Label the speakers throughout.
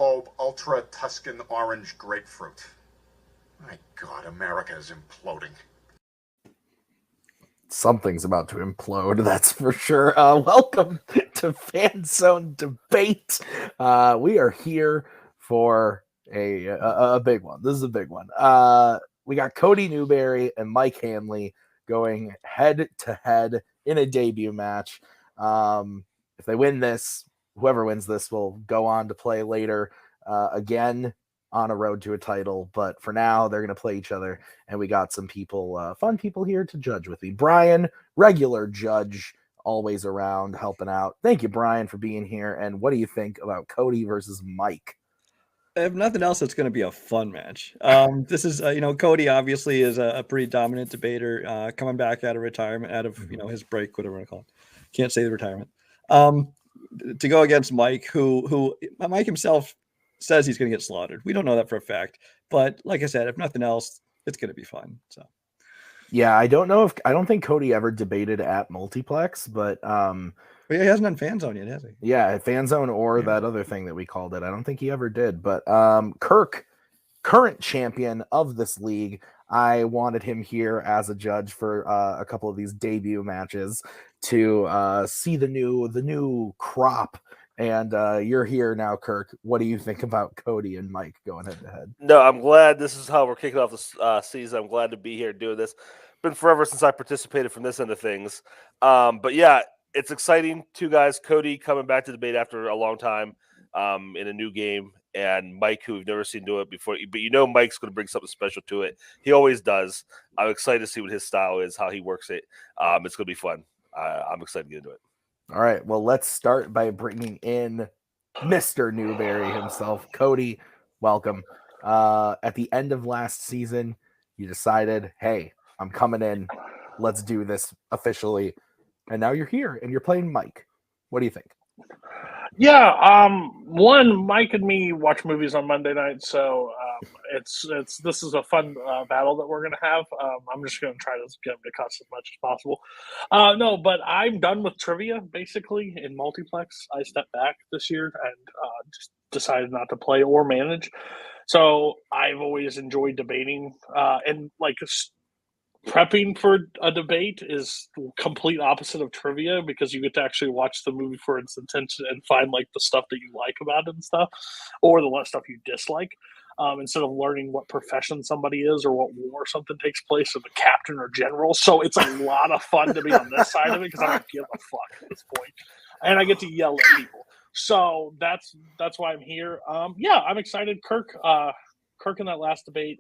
Speaker 1: Michelob Ultra Tuscan Orange Grapefruit. My God, America is imploding.
Speaker 2: Something's about to implode, that's for sure. Welcome to Fanzone Debate. We are here for a big one. This is a big one. We got Cody Newberry and Mike Hanley going head to head in a debut match. If they win this, whoever wins this will go on to play later again on a road to a title. But for now, they're going to play each other. And we got some people, fun people here to judge with me. Brian, regular judge, always around, helping out. Thank you, Brian, for being here. And what do you think about Cody versus Mike?
Speaker 3: If nothing else, it's going to be a fun match. This is, Cody obviously is a pretty dominant debater, coming back out of retirement, out of, his break, whatever I call it. Can't say the retirement. To go against Mike, who Mike himself says he's going to get slaughtered. We don't know that for a fact, but like I said, if nothing else, it's going to be fun. So,
Speaker 2: yeah, I don't think Cody ever debated at Multiplex, but
Speaker 3: he hasn't done Fanzone yet, has he?
Speaker 2: Yeah, Fanzone or that other thing that we called it. I don't think he ever did. But Kirk, current champion of this league, I wanted him here as a judge for a couple of these debut matches to see the new crop. And you're here now, Kirk. What do you think about Cody and Mike going head to head?
Speaker 4: No, I'm glad this is how we're kicking off this season. I'm glad to be here doing this. Been forever since I participated from this end of things. But yeah, it's exciting. Two guys, Cody coming back to debate after a long time in a new game, and Mike, who we've never seen do it before. But Mike's going to bring something special to it. He always does. I'm excited to see what his style is, how he works it. It's going to be fun. I'm excited to get into it.
Speaker 2: All right, well, let's start by bringing in Mr. Newberry himself. Cody, welcome. At the end of last season, you decided, hey, I'm coming in. Let's do this officially. And now you're here, and you're playing Mike. What do you think?
Speaker 5: Yeah, Mike and me watch movies on Monday night, so this is a fun battle that we're gonna have. I'm just gonna try to get him to cuss as much as possible. No, but I'm done with trivia basically in multiplex. I stepped back this year and just decided not to play or manage. So I've always enjoyed debating and like. Prepping for a debate is complete opposite of trivia because you get to actually watch the movie for its intention and find like the stuff that you like about it and stuff, or the stuff you dislike, instead of learning what profession somebody is or what war something takes place of a captain or general. So it's a lot of fun to be on this side of it because I don't give a fuck at this point, and I get to yell at people. So that's why I'm here. Yeah, I'm excited. Kirk in that last debate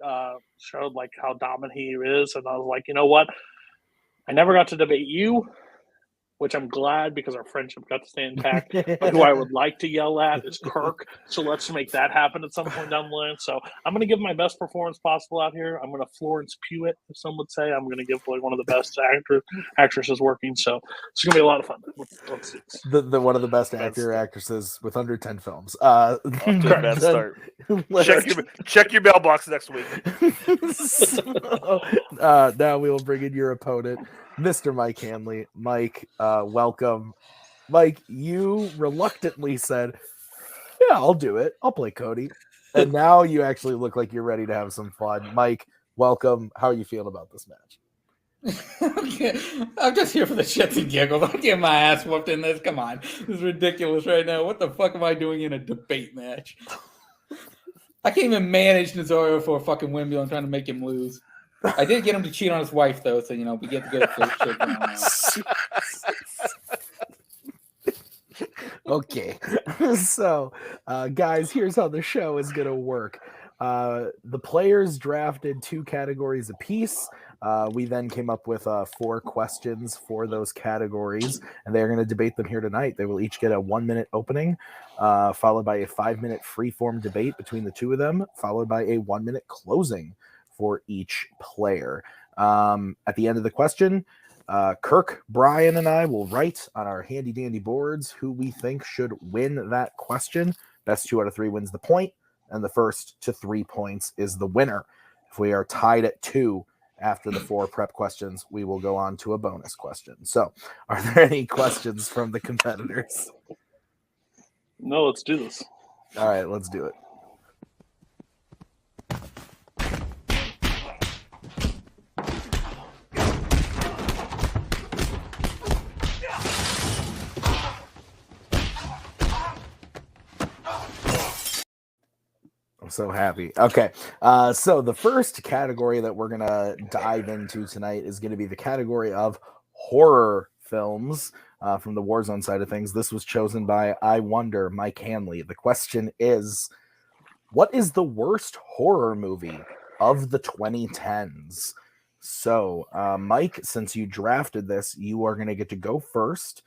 Speaker 5: showed like how dominant he is, and I was like, you know what? I never got to debate you, which I'm glad because our friendship got to stay intact. But who I would like to yell at is Kirk, so let's make that happen at some point down the line. So I'm going to give my best performance possible out here. I'm going to Florence Pugh it, if some would say. I'm going to give like one of the best actresses working. So it's going to be a lot of fun. Let's see.
Speaker 2: The one of the best actresses with under 10 films.
Speaker 4: Off to a bad start. Check your mailbox next week.
Speaker 2: So, now we will bring in your opponent, Mr. Mike Hanley. Mike, welcome. Mike, you reluctantly said, yeah, I'll do it. I'll play Cody. And now you actually look like you're ready to have some fun. Mike, welcome. How are you feeling about this match?
Speaker 6: I'm just here for the shits and giggles. I'm getting my ass whooped in this. Come on. This is ridiculous right now. What the fuck am I doing in a debate match? I can't even manage Nazario for a fucking windmill. I'm trying to make him lose. I did get him to cheat on his wife, though, so, we get to get a shit
Speaker 2: Okay. So, guys, here's how the show is going to work. The players drafted 2 categories apiece. We then came up with 4 questions for those categories, and they're going to debate them here tonight. They will each get a 1-minute opening, followed by a 5-minute free-form debate between the 2 of them, followed by a 1-minute closing for each player. At the end of the question, Kirk, Brian, and I will write on our handy-dandy boards who we think should win that question. Best 2 out of 3 wins the point, and the first to 3 points is the winner. If we are tied at 2 after the 4 prep questions, we will go on to a bonus question. So, are there any questions from the competitors?
Speaker 5: No, let's do this.
Speaker 2: All right, let's do it. I'm so happy. Okay, so the first category that we're gonna dive into tonight is going to be the category of horror films from the Warzone side of things. This was chosen by I Wonder, Mike Hanley. The question is, what is the worst horror movie of the 2010s? So, Mike, since you drafted this, you are going to get to go first.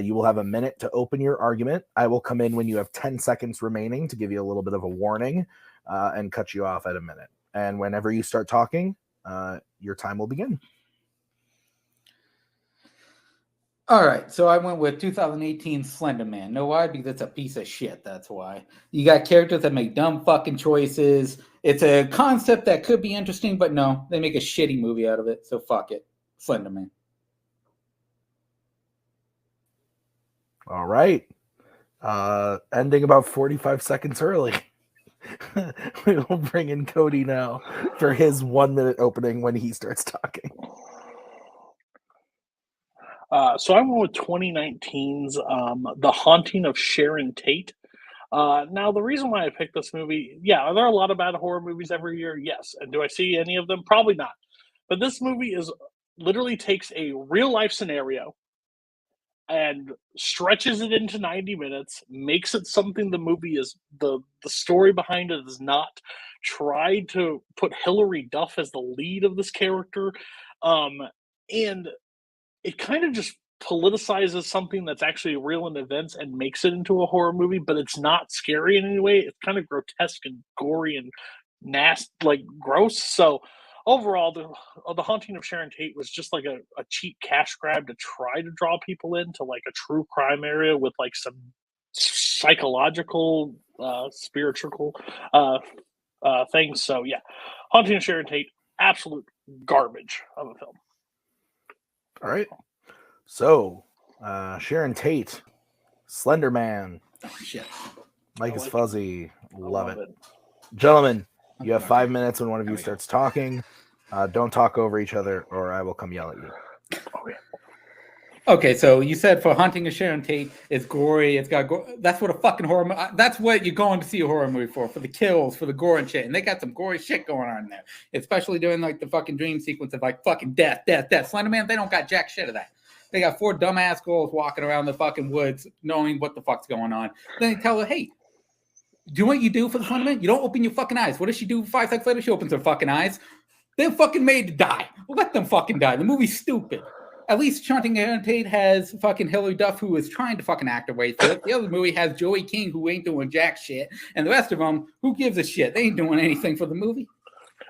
Speaker 2: You will have a minute to open your argument. I will come in when you have 10 seconds remaining to give you a little bit of a warning and cut you off at a minute. And whenever you start talking, your time will begin.
Speaker 6: All right, so I went with 2018 Slender Man. Know why? Because it's a piece of shit, that's why. You got characters that make dumb fucking choices. It's a concept that could be interesting, but no, they make a shitty movie out of it, so fuck it. Slender Man.
Speaker 2: All right. Ending about 45 seconds early. We will bring in Cody now for his 1 minute opening when he starts talking.
Speaker 5: So I went with 2019's The Haunting of Sharon Tate. Now, the reason why I picked this movie, yeah, are there a lot of bad horror movies every year? Yes. And do I see any of them? Probably not. But this movie literally takes a real life scenario and stretches it into 90 minutes, makes it something the movie is, the story behind it is not. Tried to put Hilary Duff as the lead of this character. And it kind of just politicizes something that's actually real in events and makes it into a horror movie, but it's not scary in any way. It's kind of grotesque and gory and nasty, like gross. So overall, the Haunting of Sharon Tate was just like a cheap cash grab to try to draw people into like a true crime area with like some psychological, spiritual things. So yeah, Haunting of Sharon Tate, absolute garbage of a film.
Speaker 2: All right. So, Sharon Tate, Slender Man.
Speaker 6: Oh, shit.
Speaker 2: Mike is fuzzy. Love it.
Speaker 5: it.
Speaker 2: Gentlemen, you have 5 minutes when one of you starts talking. Don't talk over each other or I will come yell at you.
Speaker 6: Okay, so you said for Haunting of Sharon Tate, it's gory. It's got that's what a fucking horror. That's what you're going to see a horror movie for the kills, for the gore and shit. And they got some gory shit going on there, especially during like the fucking dream sequence of like fucking death. Slender Man, they don't got jack shit of that. They got 4 dumbass girls walking around the fucking woods, knowing what the fuck's going on. Then they tell her, "Hey, do what you do for the Slender Man. You don't open your fucking eyes." What does she do 5 seconds later? She opens her fucking eyes. They're fucking made to die. Let them fucking die. The movie's stupid. At least Haunting of Sharon Tate has fucking Hilary Duff, who is trying to fucking act her way through it. The other movie has Joey King, who ain't doing jack shit. And the rest of them, who gives a shit? They ain't doing anything for the movie.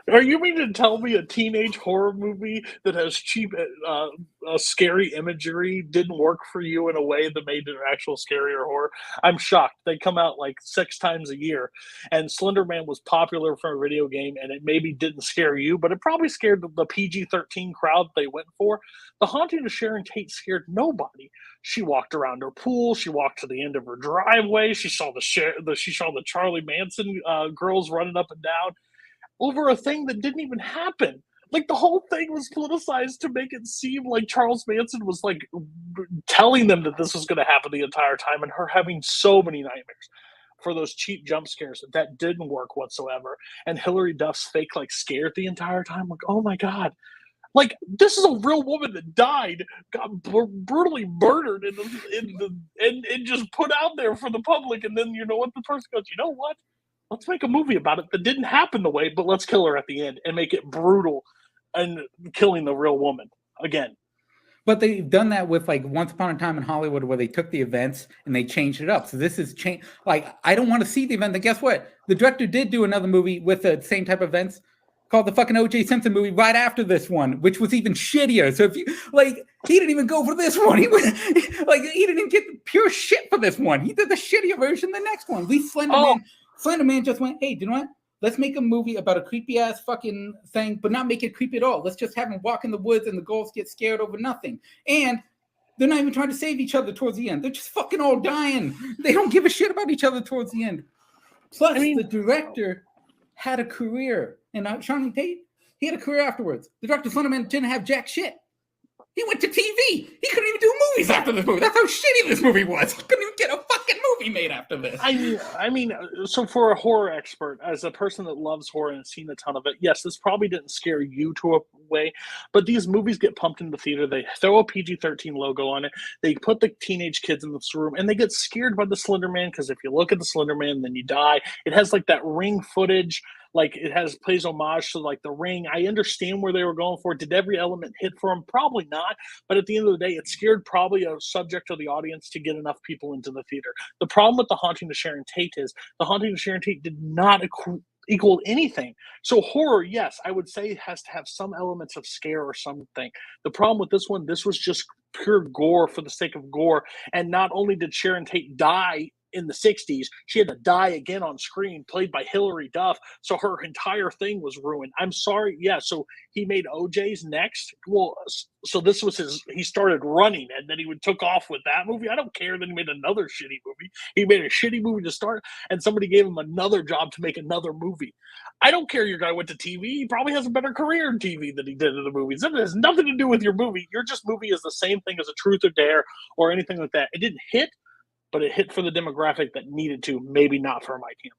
Speaker 5: Are you mean to tell me a teenage horror movie that has cheap, scary imagery didn't work for you in a way that made it actual scary or horror? I'm shocked. They come out like 6 times a year, and Slender Man was popular for a video game, and it maybe didn't scare you, but it probably scared the PG-13 crowd they went for. The Haunting of Sharon Tate scared nobody. She walked around her pool. She walked to the end of her driveway. She saw the Charlie Manson girls running up and down over a thing that didn't even happen. Like, the whole thing was politicized to make it seem like Charles Manson was like telling them that this was going to happen the entire time, and her having so many nightmares for those cheap jump scares that didn't work whatsoever. And Hilary Duff's fake like scared the entire time. Like, oh my god, like this is a real woman that died, got brutally murdered, and just put out there for the public. And then you know what, the person goes, you know what? Let's make a movie about it that didn't happen the way, but let's kill her at the end and make it brutal and killing the real woman again.
Speaker 6: But they've done that with like Once Upon a Time in Hollywood, where they took the events and they changed it up. So this is change. Like, I don't want to see the event. And guess what? The director did do another movie with the same type of events called the fucking O.J. Simpson movie right after this one, which was even shittier. So if you like, he didn't even go for this one. He didn't even get pure shit for this one. He did the shittier version the next one. At least Slender Man just went, hey, do you know what? Let's make a movie about a creepy ass fucking thing, but not make it creepy at all. Let's just have him walk in the woods and the girls get scared over nothing. And they're not even trying to save each other towards the end. They're just fucking all dying. They don't give a shit about each other towards the end. Plus, the director had a career. And Shawnee Tate, he had a career afterwards. The director Slender Man didn't have jack shit. He went to TV. He couldn't even do movies after this movie. That's how shitty this movie was. He couldn't even get a fucking movie made after this.
Speaker 5: I mean, so for a horror expert, as a person that loves horror and has seen a ton of it, yes, this probably didn't scare you to a way, but these movies get pumped in the theater. They throw a PG-13 logo on it. They put the teenage kids in this room, and they get scared by the Slender Man, because if you look at the Slender Man, then you die. It has like that Ring footage. Like it plays homage to like the Ring. I understand where they were going for. Did every element hit for them? Probably not. But at the end of the day, it scared probably a subject of the audience to get enough people into the theater. The problem with The Haunting of Sharon Tate is The Haunting of Sharon Tate did not equal anything. So horror, yes, I would say has to have some elements of scare or something. The problem with this one, this was just pure gore for the sake of gore. And not only did Sharon Tate die in the 60s, she had to die again on screen, played by Hilary Duff, so her entire thing was ruined. I'm sorry. Yeah, so he made OJ's next. Well, so this was he started running, and then he took off with that movie. I don't care that he made another shitty movie. He made a shitty movie to start, and somebody gave him another job to make another movie. I don't care your guy went to TV. He probably has a better career in TV than he did in the movies. It has nothing to do with your movie. Your movie is the same thing as a Truth or Dare or anything like that. It didn't hit, but it hit for the demographic that needed to, maybe not for Mike Hanley.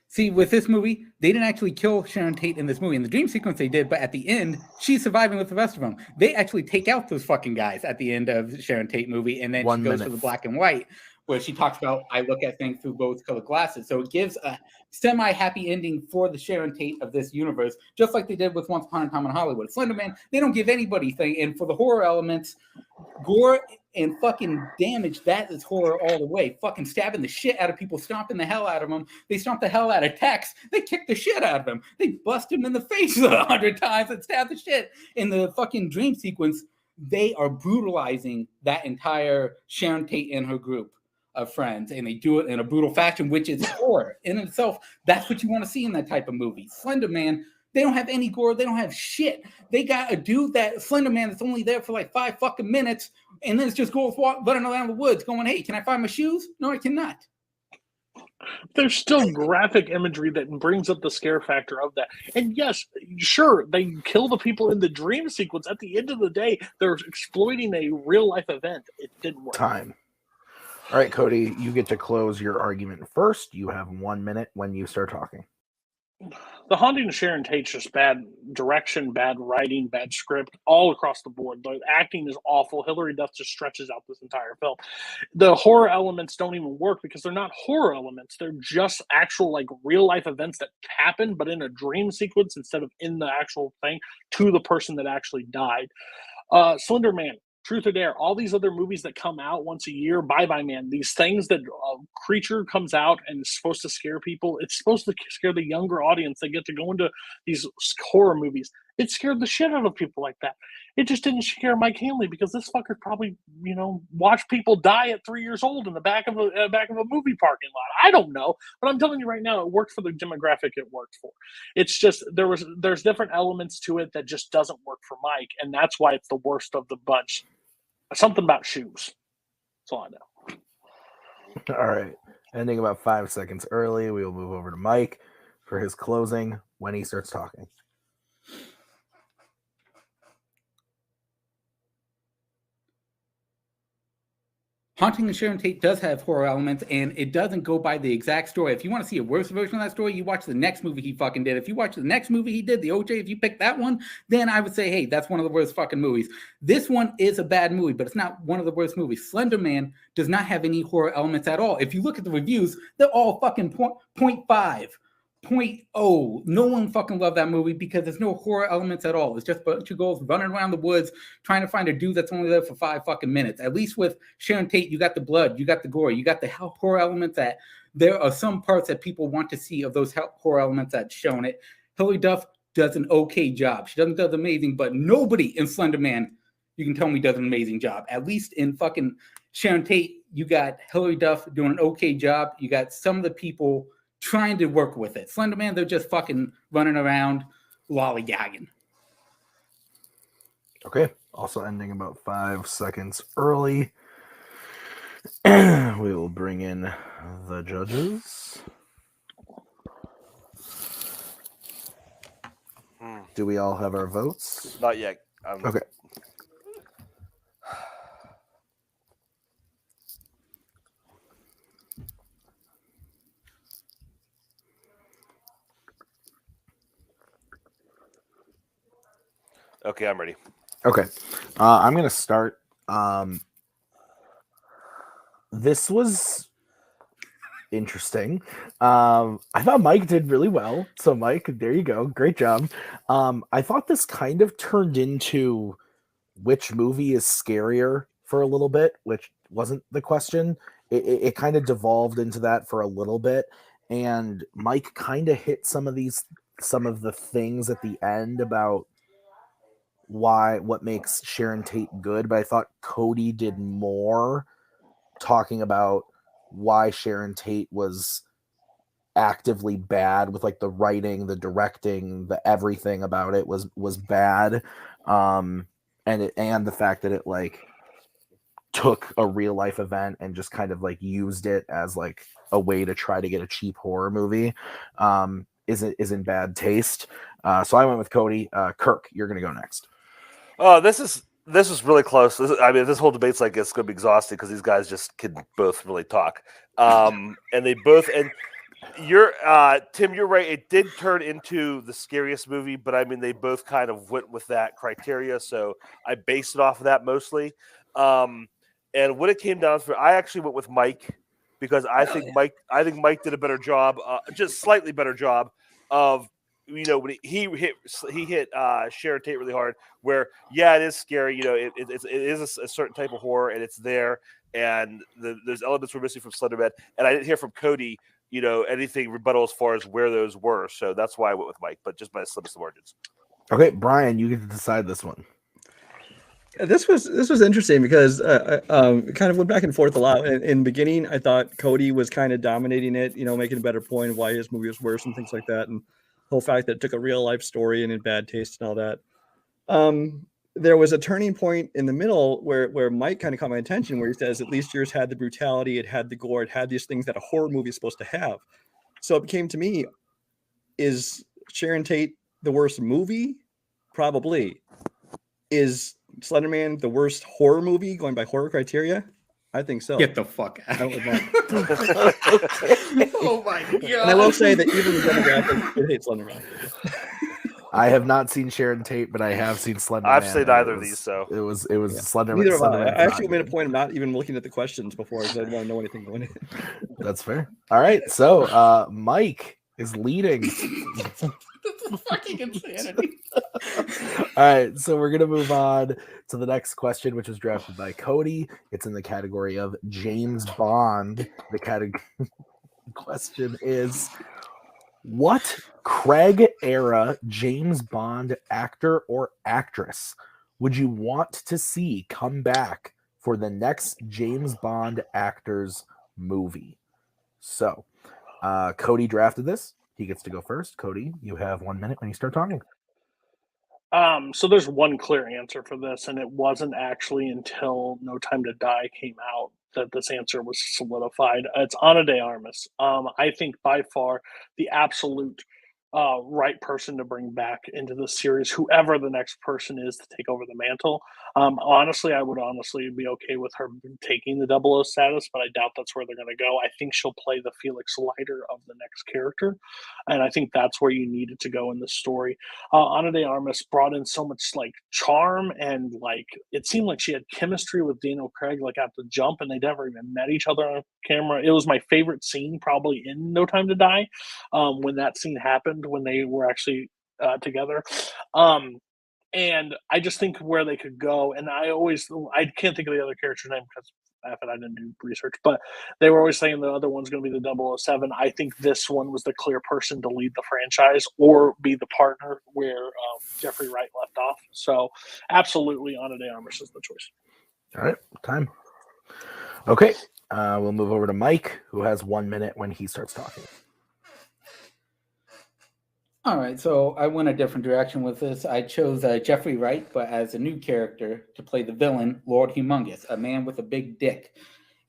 Speaker 6: See, with this movie, they didn't actually kill Sharon Tate in this movie. In the dream sequence, they did, but at the end, she's surviving with the rest of them. They actually take out those fucking guys at the end of Sharon Tate movie, and then she goes to the black and white, where she talks about, I look at things through rose-colored glasses. So it gives a semi-happy ending for the Sharon Tate of this universe, just like they did with Once Upon a Time in Hollywood. Slender Man, they don't give anybody thing, and for the horror elements, gore and fucking damage, that is horror all the way. Fucking stabbing the shit out of people, stomping the hell out of them. They stomp the hell out of Tex. They kick the shit out of him. They bust him in the face 100 times and stab the shit. In the fucking dream sequence, they are brutalizing that entire Sharon Tate and her group of friends, and they do it in a brutal fashion, which is horror in itself. That's what you want to see in that type of movie. Slender Man, they don't have any gore. They don't have shit. They got a dude that Slender Man that's only there for like 5 fucking minutes, and then it's just goes running around the woods going, hey, can I find my shoes? No, I cannot.
Speaker 5: There's still graphic imagery that brings up the scare factor of that. And yes, sure, they kill the people in the dream sequence. At the end of the day, they're exploiting a real life event. It didn't work.
Speaker 2: Time. All right, Cody, you get to close your argument first. You have 1 minute when you start talking.
Speaker 5: The Haunting of Sharon Tate's just bad direction, bad writing, bad script, all across the board. The acting is awful. Hilary Duff just stretches out this entire film. The horror elements don't even work because they're not horror elements. They're just actual, like, real-life events that happen, but in a dream sequence instead of in the actual thing to the person that actually died. Slender Man, Truth or Dare, all these other movies that come out once a year, Bye Bye Man, these things that a creature comes out and is supposed to scare people, it's supposed to scare the younger audience. They get to go into these horror movies. It scared the shit out of people like that. It just didn't scare Mike Hanley because this fucker probably, watched people die at 3 years old in the back of a movie parking lot. I don't know, but I'm telling you right now, it worked for the demographic it worked for. It's just there's different elements to it that just doesn't work for Mike, and that's why it's the worst of the bunch. Something about shoes. That's all I know.
Speaker 2: All right. Ending about 5 seconds early, we will move over to Mike for his closing when he starts talking.
Speaker 6: Haunting of Sharon Tate does have horror elements, and it doesn't go by the exact story. If you want to see a worse version of that story, you watch the next movie he fucking did. If you watch the next movie he did, the OJ, if you pick that one, then I would say, hey, that's one of the worst fucking movies. This one is a bad movie, but it's not one of the worst movies. Slender Man does not have any horror elements at all. If you look at the reviews, they're all fucking 0.5. 0.0. No one fucking loved that movie because there's no horror elements at all. It's just a bunch of girls running around the woods trying to find a dude that's only there for 5 fucking minutes. At least with Sharon Tate, you got the blood, you got the gore, you got the horror elements that there are some parts that people want to see of those horror elements that's shown it. Hilary Duff does an okay job. She doesn't do amazing, but nobody in Slender Man, you can tell me, does an amazing job. At least in fucking Sharon Tate, you got Hilary Duff doing an okay job. You got some of the people trying to work with it. Slender Man, they're just fucking running around lollygagging.
Speaker 2: Okay. Also ending about 5 seconds early. We will bring in the judges. Do we all have our votes?
Speaker 4: Not yet.
Speaker 2: Okay.
Speaker 4: Okay, I'm ready.
Speaker 2: Okay. I'm going to start. This was interesting. I thought Mike did really well. So, Mike, there you go. Great job. I thought this kind of turned into which movie is scarier for a little bit, which wasn't the question. It kind of devolved into that for a little bit. And Mike kind of hit some of the things at the end about what makes Sharon Tate good, but I thought Cody did more talking about why Sharon Tate was actively bad with like the writing, the directing, the everything about it was bad. And the fact that it like took a real life event and just kind of like used it as like a way to try to get a cheap horror movie is in bad taste. So I went with Cody. Kirk, you're gonna go next.
Speaker 4: Oh, this is really close. This whole debate's like it's going to be exhausting because these guys just can both really talk. And they both you're Tim, you're right. It did turn into the scariest movie, but I mean they both kind of went with that criteria, so I based it off of that mostly. And what it came down to, I actually went with Mike because I think Mike did a better job, just slightly better job of. When he hit Sharon Tate really hard. Where it is scary. It is a certain type of horror, and it's there. And there's elements we're missing from Slenderman. And I didn't hear from Cody, anything rebuttal as far as where those were. So that's why I went with Mike, but just by the slimmest of margins.
Speaker 2: Okay, Brian, you get to decide this one.
Speaker 3: This was interesting because kind of went back and forth a lot. In the beginning, I thought Cody was kind of dominating it, making a better point of why his movie was worse and things like that. And whole fact that it took a real life story and in bad taste and all that. There was a turning point in the middle where Mike kind of caught my attention, where he says, at least yours had the brutality, it had the gore, it had these things that a horror movie is supposed to have. So it became to me, is Sharon Tate the worst movie? Probably. Is Slenderman the worst horror movie going by horror criteria? I think so.
Speaker 6: Get the fuck out. Oh my god!
Speaker 3: And I will say that even the demographic would hate Slenderman.
Speaker 2: I have not seen Sharon Tate, but I have seen Slenderman.
Speaker 4: I've seen neither of these, so
Speaker 2: it was Slenderman.
Speaker 3: Neither of I actually made a point of not even looking at the questions before because I didn't want to know anything going in.
Speaker 2: That's fair. All right, so Mike is leading.
Speaker 6: This is fucking insanity.
Speaker 2: All right, so we're gonna move on to the next question, which was drafted by Cody. It's in the category of James Bond. The question is, what Craig era James Bond actor or actress would you want to see come back for the next James Bond actor's movie? So, Cody drafted this. He gets to go first. Cody, you have 1 minute when you start talking.
Speaker 5: So there's one clear answer for this, and it wasn't actually until No Time to Die came out that this answer was solidified. It's Ana de Armas. I think by far the absolute right person to bring back into the series, whoever the next person is to take over the mantle. Honestly, I would be okay with her taking the 00 status, but I doubt that's where they're going to go. I think she'll play the Felix Leiter of the next character, and I think that's where you needed to go in the story. Ana de Armas brought in so much like charm, and like it seemed like she had chemistry with Daniel Craig like at the jump, and they never even met each other on camera. It was my favorite scene probably in No Time to Die, when that scene happened, when they were actually together. And I just think where they could go, and I can't think of the other character's name because I didn't do research, but they were always saying the other one's going to be the 007. I think this one was the clear person to lead the franchise or be the partner where Jeffrey Wright left off. So absolutely, Ana de Armas is the choice.
Speaker 2: All right, time. Okay, we'll move over to Mike, who has 1 minute when he starts talking.
Speaker 6: All right, so I went a different direction with this. I chose Jeffrey Wright, but as a new character to play the villain, Lord Humongous, a man with a big dick.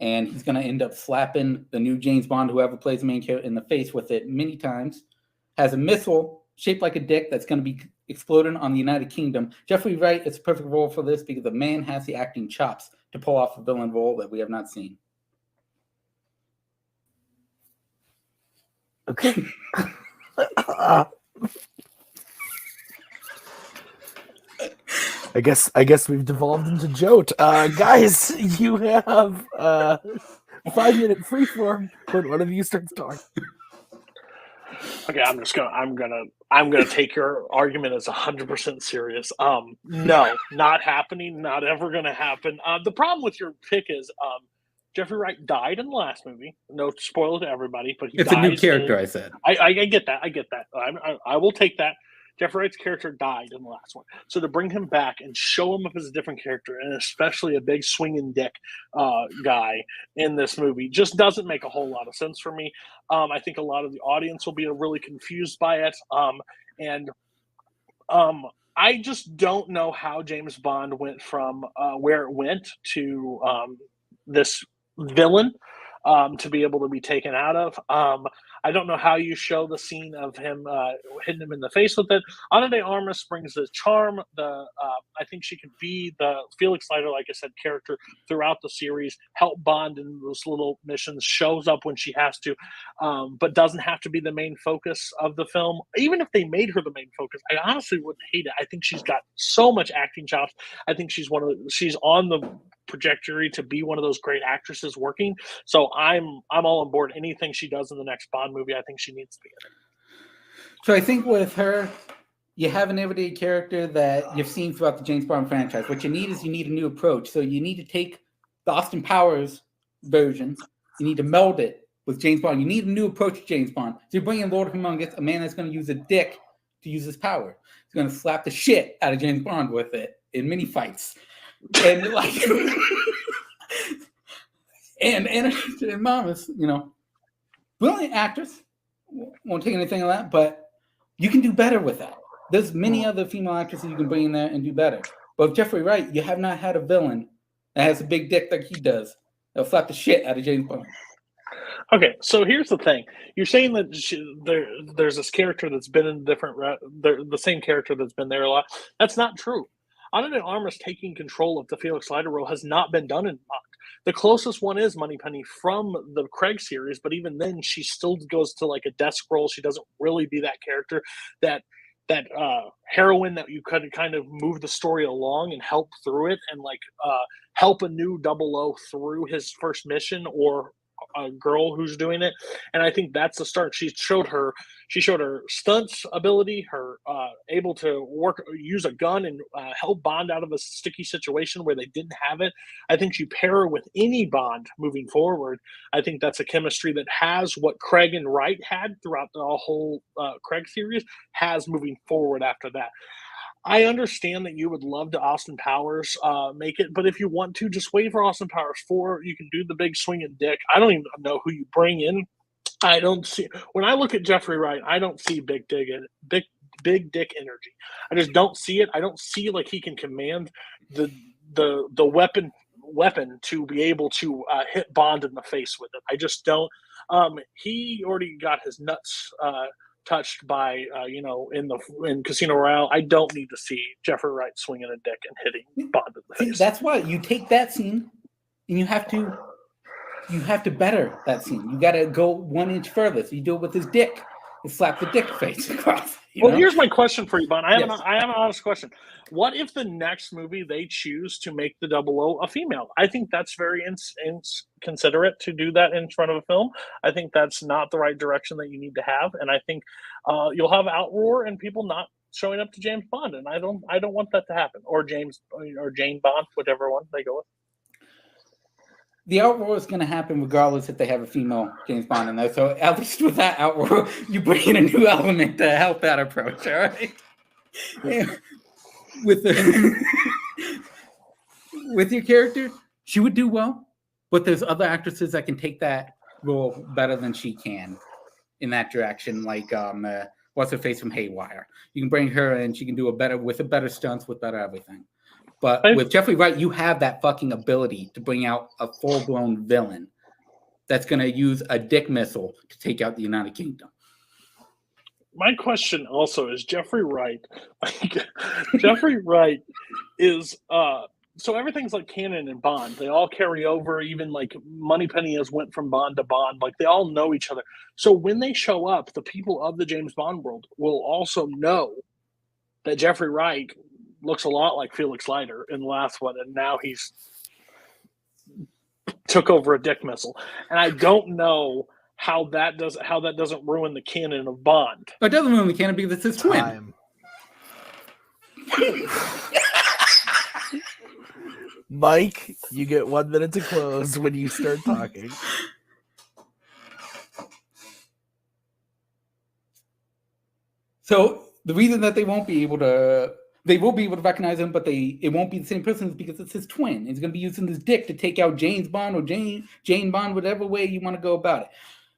Speaker 6: And he's going to end up slapping the new James Bond, whoever plays the main character, in the face with it many times. Has a missile shaped like a dick that's going to be exploding on the United Kingdom. Jeffrey Wright is a perfect role for this because the man has the acting chops to pull off a villain role that we have not seen.
Speaker 2: Okay. I guess we've devolved into Jote. Guys, you have 5-minute freeform when one of you starts talking.
Speaker 5: Okay, I'm gonna take your argument as 100% serious. No, not happening, not ever gonna happen. The problem with your pick is Jeffrey Wright died in the last movie. No spoiler to everybody, but he
Speaker 6: It's
Speaker 5: dies
Speaker 6: a new character, I said.
Speaker 5: I get that. I will take that. Jeffrey Wright's character died in the last one. So to bring him back and show him up as a different character, and especially a big swinging dick guy in this movie, just doesn't make a whole lot of sense for me. I think a lot of the audience will be really confused by it. I just don't know how James Bond went from where it went to this villain to be able to be taken out of. I don't know how you show the scene of him hitting him in the face with it. Ana de Armas brings the charm. I think she could be the Felix Leiter, like I said, character throughout the series, help Bond in those little missions, shows up when she has to, but doesn't have to be the main focus of the film. Even if they made her the main focus, I honestly wouldn't hate it. I think she's got so much acting chops. I think she's on the trajectory to be one of those great actresses working. So I'm all on board. Anything she does in the next Bond movie, I think she needs to be in it.
Speaker 6: So I think with her, you have an everyday character that you've seen throughout the James Bond franchise. What you need is a new approach. So you need to take the Austin Powers version, you need to meld it with James Bond. You need a new approach to James Bond. So you bring in Lord Humongous, a man that's going to use a dick to use his power. He's going to slap the shit out of James Bond with it in many fights. And like, and Mama's, brilliant actress. Won't take anything of that, but you can do better with that. There's many other female actresses you can bring in there and do better. But with Jeffrey Wright, you have not had a villain that has a big dick like he does. That'll slap the shit out of James Bond.
Speaker 5: Okay, so here's the thing. You're saying that there's this character that's been in the same character that's been there a lot. That's not true. Ana de Armas taking control of the Felix Leiter role has not been done in Bond. The closest one is Moneypenny from the Craig series, but even then, she still goes to like a desk role. She doesn't really be that character, that heroine that you could kind of move the story along and help through it, and like help a new 00 through his first mission, or a girl who's doing it. And I think that's the start. She showed her stunts ability, her able to use a gun and help Bond out of a sticky situation where they didn't have it. I think you pair her with any Bond moving forward. I think that's a chemistry that has what Craig and Wright had throughout the whole Craig series has moving forward after that. I understand that you would love to Austin Powers make it, but if you want to, just wait for Austin Powers 4. You can do the big swinging dick. I don't even know who you bring in. I don't see, when I look at Jeffrey Wright, I don't see big dick energy. I just don't see it. I don't see like he can command the weapon to be able to hit Bond in the face with it. I just don't. He already got his nuts touched by in Casino Royale. I don't need to see Jeffrey Wright swinging a dick and hitting Bond in the face.
Speaker 6: That's why you take that scene and you have to better that scene. You got to go 1 inch further. So you do it with his dick. You slap the dick face across.
Speaker 5: Here's my question for you, Bond. I have an honest question. What if the next movie they choose to make the 00 a female? I think that's very inconsiderate to do that in front of a film. I think that's not the right direction that you need to have, and I think you'll have outroar and people not showing up to James Bond, and I don't want that to happen. Or Jane Bond, whatever one they go with.
Speaker 6: The outroar is going to happen regardless if they have a female James Bond in there. So at least with that outroar, you bring in a new element to help that approach. All right. With your character, she would do well, but there's other actresses that can take that role better than she can in that direction. Like what's her face from Haywire? You can bring her in; she can do better stunts, with better everything. But with Jeffrey Wright, you have that fucking ability to bring out a full-blown villain that's going to use a dick missile to take out the United Kingdom.
Speaker 5: my question also is Jeffrey Wright. Jeffrey Wright is so everything's like canon and Bond. They all carry over. Even like Moneypenny has went from Bond to Bond. Like they all know each other. So when they show up, the people of the James Bond world will also know that Jeffrey Wright looks a lot like Felix Leiter in the last one, and now he's took over a dick missile. And I don't know how that doesn't ruin the canon of Bond.
Speaker 6: It doesn't ruin the canon because it's his twin.
Speaker 2: Time. Mike, you get 1 minute to close when you start talking.
Speaker 6: So the reason that they will be able to recognize him, but it won't be the same person is because it's his twin. He's going to be using his dick to take out James Bond or Jane Bond, whatever way you want to go about it.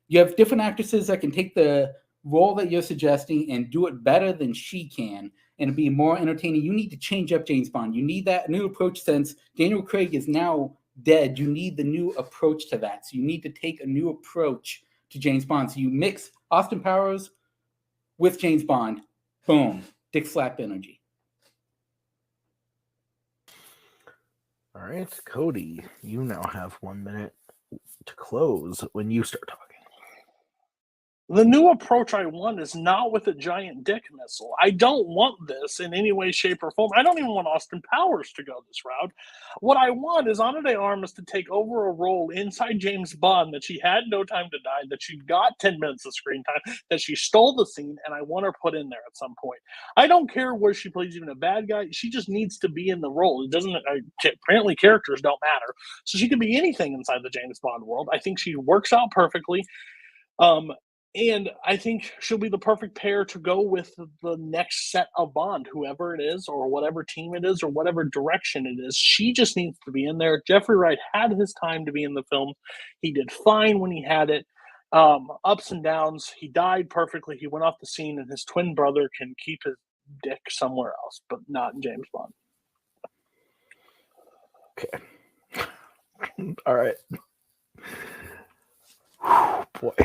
Speaker 6: You have different actresses that can take the role that you're suggesting and do it better than she can and be more entertaining. You need to change up James Bond. You need that new approach since Daniel Craig is now dead. You need the new approach to that. So you need to take a new approach to James Bond. So you mix Austin Powers with James Bond. Boom. Dick slap energy.
Speaker 2: All right, Cody, you now have 1 minute to close when you start talking.
Speaker 5: The new approach I want is not with a giant dick missile. I don't want this in any way, shape, or form. I don't even want Austin Powers to go this route. What I want is Ana de Armas to take over a role inside James Bond that she had no time to die, that she got 10 minutes of screen time, that she stole the scene, and I want her put in there at some point. I don't care where she plays even a bad guy. She just needs to be in the role. It doesn't. Apparently, characters don't matter. So she can be anything inside the James Bond world. I think she works out perfectly. And I think she'll be the perfect pair to go with the next set of Bond, whoever it is, or whatever team it is, or whatever direction it is. She just needs to be in there. Jeffrey Wright had his time to be in the film. He did fine when he had it. Ups and downs. He died perfectly. He went off the scene, and his twin brother can keep his dick somewhere else, but not in James Bond.
Speaker 2: Okay. All right. Boy.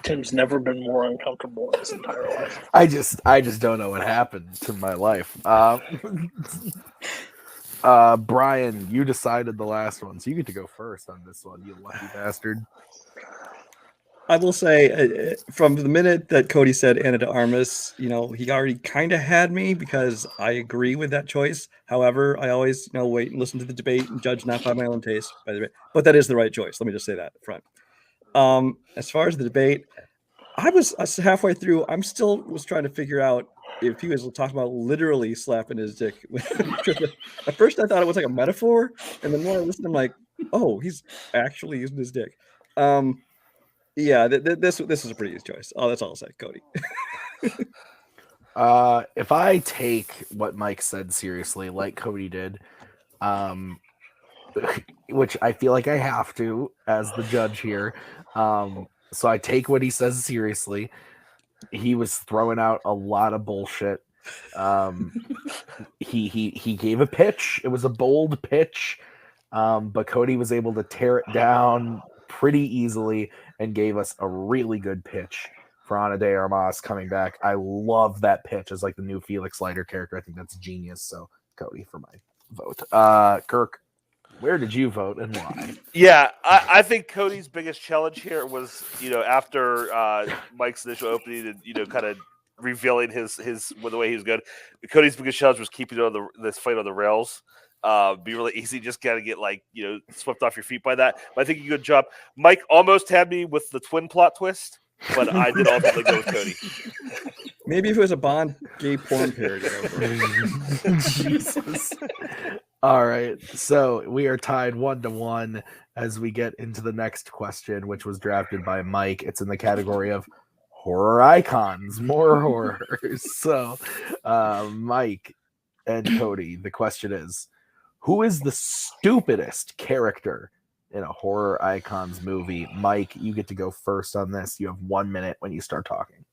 Speaker 5: Tim's never been more uncomfortable in his entire life.
Speaker 2: I just don't know what happened to my life. Brian, you decided the last one, so you get to go first on this one, you lucky bastard.
Speaker 3: I will say, from the minute that Cody said Ana de Armas, he already kind of had me because I agree with that choice. However, I always, wait and listen to the debate and judge not by my own taste, by the way. But that is the right choice. Let me just say that up front. As far as the debate, I was halfway through. I was trying to figure out if he was talking about literally slapping his dick. At first, I thought it was like a metaphor, and the more I listened, I'm like, oh, he's actually using his dick. Yeah, this is a pretty easy choice. Oh, that's all I'll say, Cody.
Speaker 2: If I take what Mike said seriously, like Cody did, which I feel like I have to as the judge here. So I take what he says seriously. He was throwing out a lot of bullshit. He gave a pitch. It was a bold pitch, but Cody was able to tear it down pretty easily and gave us a really good pitch for Ana de Armas coming back. I love that pitch as like the new Felix Leiter character. I think that's genius. So Cody for my vote. Kirk, where did you vote and why?
Speaker 4: Yeah, I think Cody's biggest challenge here was, after Mike's initial opening and, kind of revealing his the way he was good. Cody's biggest challenge was keeping this fight on the rails. Be really easy. Just got to get swept off your feet by that. But I think you did a good job. Mike almost had me with the twin plot twist, but I did ultimately go with Cody.
Speaker 3: Maybe if it was a Bond gay porn parody.
Speaker 2: Jesus. All right, so we are tied 1-1 as we get into the next question, which was drafted by Mike. It's in the category of horror icons, more horrors. So, Mike and Cody, the question is, who is the stupidest character in a horror icons movie? Mike, you get to go first on this. You have 1 minute when you start talking.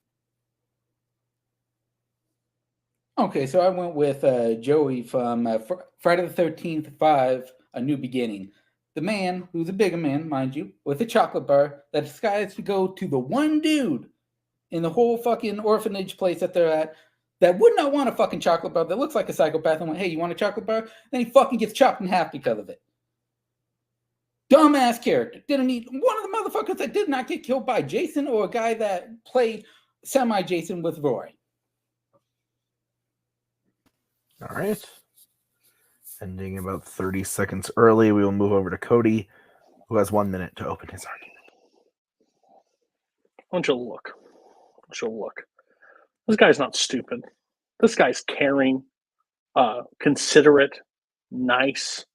Speaker 6: Okay, so I went with Joey from Friday the 13th 5, A New Beginning. The man, who's a bigger man, mind you, with a chocolate bar that decides to go to the one dude in the whole fucking orphanage place that they're at that would not want a fucking chocolate bar that looks like a psychopath and went, hey, you want a chocolate bar? Then he fucking gets chopped in half because of it. Dumbass character. Didn't need one of the motherfuckers that did not get killed by Jason or a guy that played semi-Jason with Roy.
Speaker 2: All right. Ending about 30 seconds early, we will move over to Cody, who has 1 minute to open his argument.
Speaker 5: Why don't you look? This guy's not stupid. This guy's caring, considerate, nice.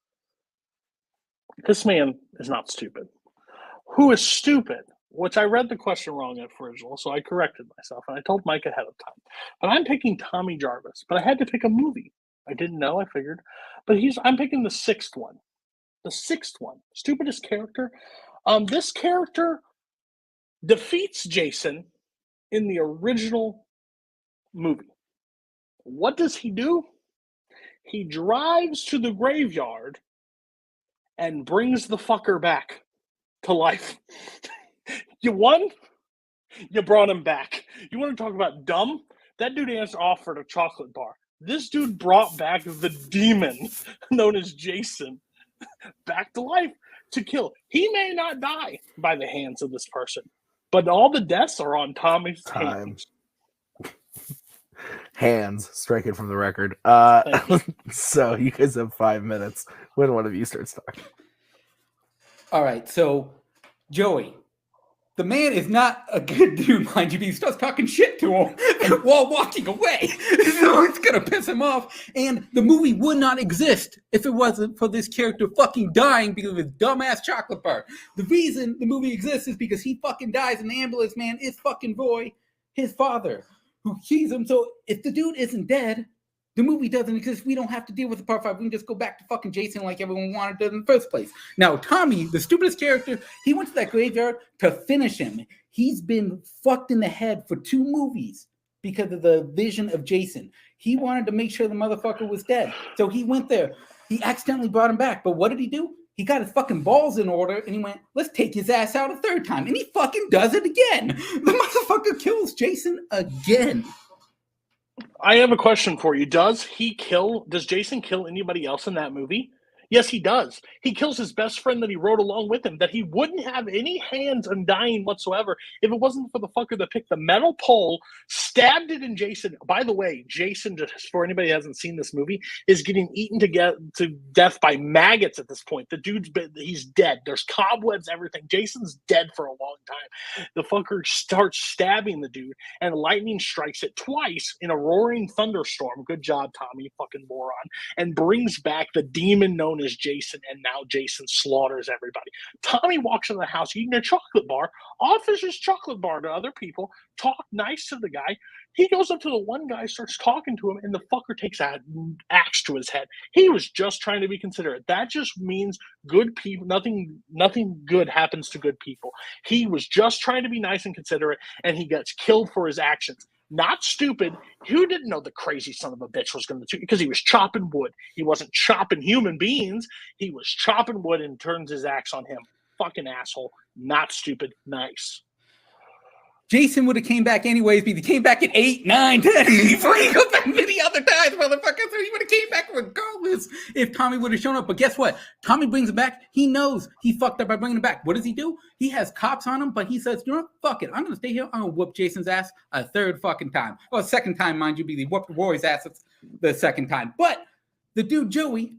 Speaker 5: This man is not stupid. Who is stupid? Which I read the question wrong at original, so I corrected myself, and I told Mike ahead of time. But I'm picking Tommy Jarvis, but I had to pick a movie. I didn't know, I figured. But I'm picking the sixth one. The sixth one. Stupidest character. This character defeats Jason in the original movie. What does he do? He drives to the graveyard and brings the fucker back to life. You won? You brought him back. You want to talk about dumb? That dude offered a chocolate bar. This dude brought back the demon known as Jason back to life to kill. He may not die by the hands of this person, but all the deaths are on Tommy's hands.
Speaker 2: Hands, strike it from the record. So you guys have 5 minutes when one of you starts talking.
Speaker 6: All right, so Joey, the man is not a good dude, mind you, but he starts talking shit to him while walking away. So it's going to piss him off. And the movie would not exist if it wasn't for this character fucking dying because of his dumbass chocolate bar. The reason the movie exists is because he fucking dies and the ambulance man is fucking Roy, his father, who sees him. So if the dude isn't dead, the movie doesn't exist. We don't have to deal with the part 5. We can just go back to fucking Jason like everyone wanted to in the first place. Now, Tommy, the stupidest character, he went to that graveyard to finish him. He's been fucked in the head for 2 movies because of the vision of Jason. He wanted to make sure the motherfucker was dead. So he went there. He accidentally brought him back. But what did he do? He got his fucking balls in order and he went, let's take his ass out a 3rd time. And he fucking does it again. The motherfucker kills Jason again.
Speaker 5: I have a question for you. Does Jason kill anybody else in that movie? Yes, he does. He kills his best friend that he rode along with him, that he wouldn't have any hands in dying whatsoever if it wasn't for the fucker that picked the metal pole, stabbed it in Jason. By the way, Jason, just for anybody who hasn't seen this movie, is getting eaten to death by maggots at this point. The he's dead. There's cobwebs, everything. Jason's dead for a long time. The fucker starts stabbing the dude, and lightning strikes it twice in a roaring thunderstorm. Good job, Tommy, you fucking moron. And brings back the demon known as Jason, and now Jason slaughters everybody. Tommy walks into the house eating a chocolate bar, offers his chocolate bar to other people, talk nice to the guy. He goes up to the one guy, starts talking to him, and the fucker takes an axe to his head. He was just trying to be considerate. That just means good people. Nothing good happens to good people. He was just trying to be nice and considerate, and he gets killed for his actions. Not stupid. Who didn't know the crazy son of a bitch was going to do? Because he was chopping wood. He wasn't chopping human beings. He was chopping wood and turns his axe on him. Fucking asshole. Not stupid. Nice.
Speaker 6: Jason would have came back anyways, but he came back at 8, 9, 10. Before he goes back many other times, motherfucker. So he would have came back regardless if Tommy would have shown up. But guess what? Tommy brings him back. He knows he fucked up by bringing him back. What does he do? He has cops on him, but he says, you know what? Fuck it. I'm going to stay here. I'm going to whoop Jason's ass a 3rd fucking time. Well, 2nd time, mind you, he whooped Roy's ass the 2nd time. But the dude, Joey,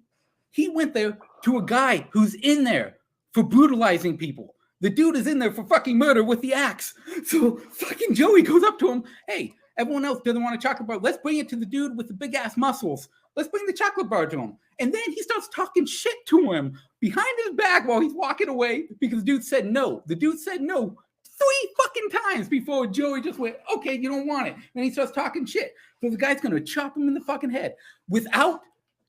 Speaker 6: he went there to a guy who's in there for brutalizing people. The dude is in there for fucking murder with the axe. So fucking Joey goes up to him. Hey, everyone else doesn't want a chocolate bar. Let's bring it to the dude with the big ass muscles. Let's bring the chocolate bar to him. And then he starts talking shit to him behind his back while he's walking away because the dude said no. The dude said no 3 fucking times before Joey just went, okay, you don't want it. And he starts talking shit. So the guy's going to chop him in the fucking head. Without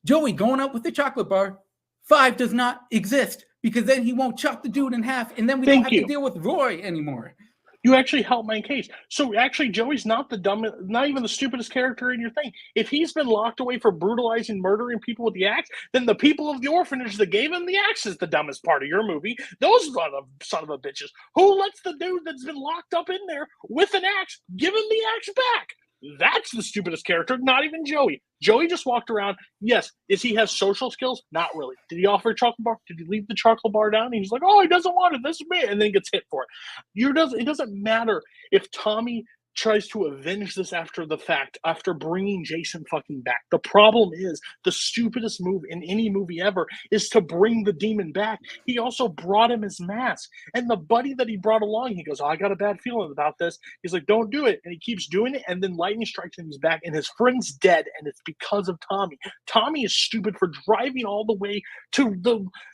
Speaker 6: Joey going up with the chocolate bar, 5 does not exist. Because then he won't chop the dude in half, and then we don't have to deal with Roy anymore.
Speaker 5: You actually help my case. So actually, Joey's not the dumbest, not even the stupidest character in your thing. If he's been locked away for brutalizing, murdering people with the axe, then the people of the orphanage that gave him the axe is the dumbest part of your movie. Those son of a bitches. Who lets the dude that's been locked up in there with an axe give him the axe back? That's the stupidest character, not even Joey. Joey just walked around. Yes, is he has social skills? Not really. Did he offer a chocolate bar? Did he leave the chocolate bar down? He's like, oh, he doesn't want it. This is me. And then gets hit for it. It doesn't matter if Tommy tries to avenge this after the fact, after bringing Jason fucking back. The problem is the stupidest move in any movie ever is to bring the demon back. He also brought him his mask. And the buddy that he brought along, he goes, oh, I got a bad feeling about this. He's like, don't do it. And he keeps doing it. And then lightning strikes and he's back and his friend's dead. And it's because of Tommy. Tommy is stupid for driving all the way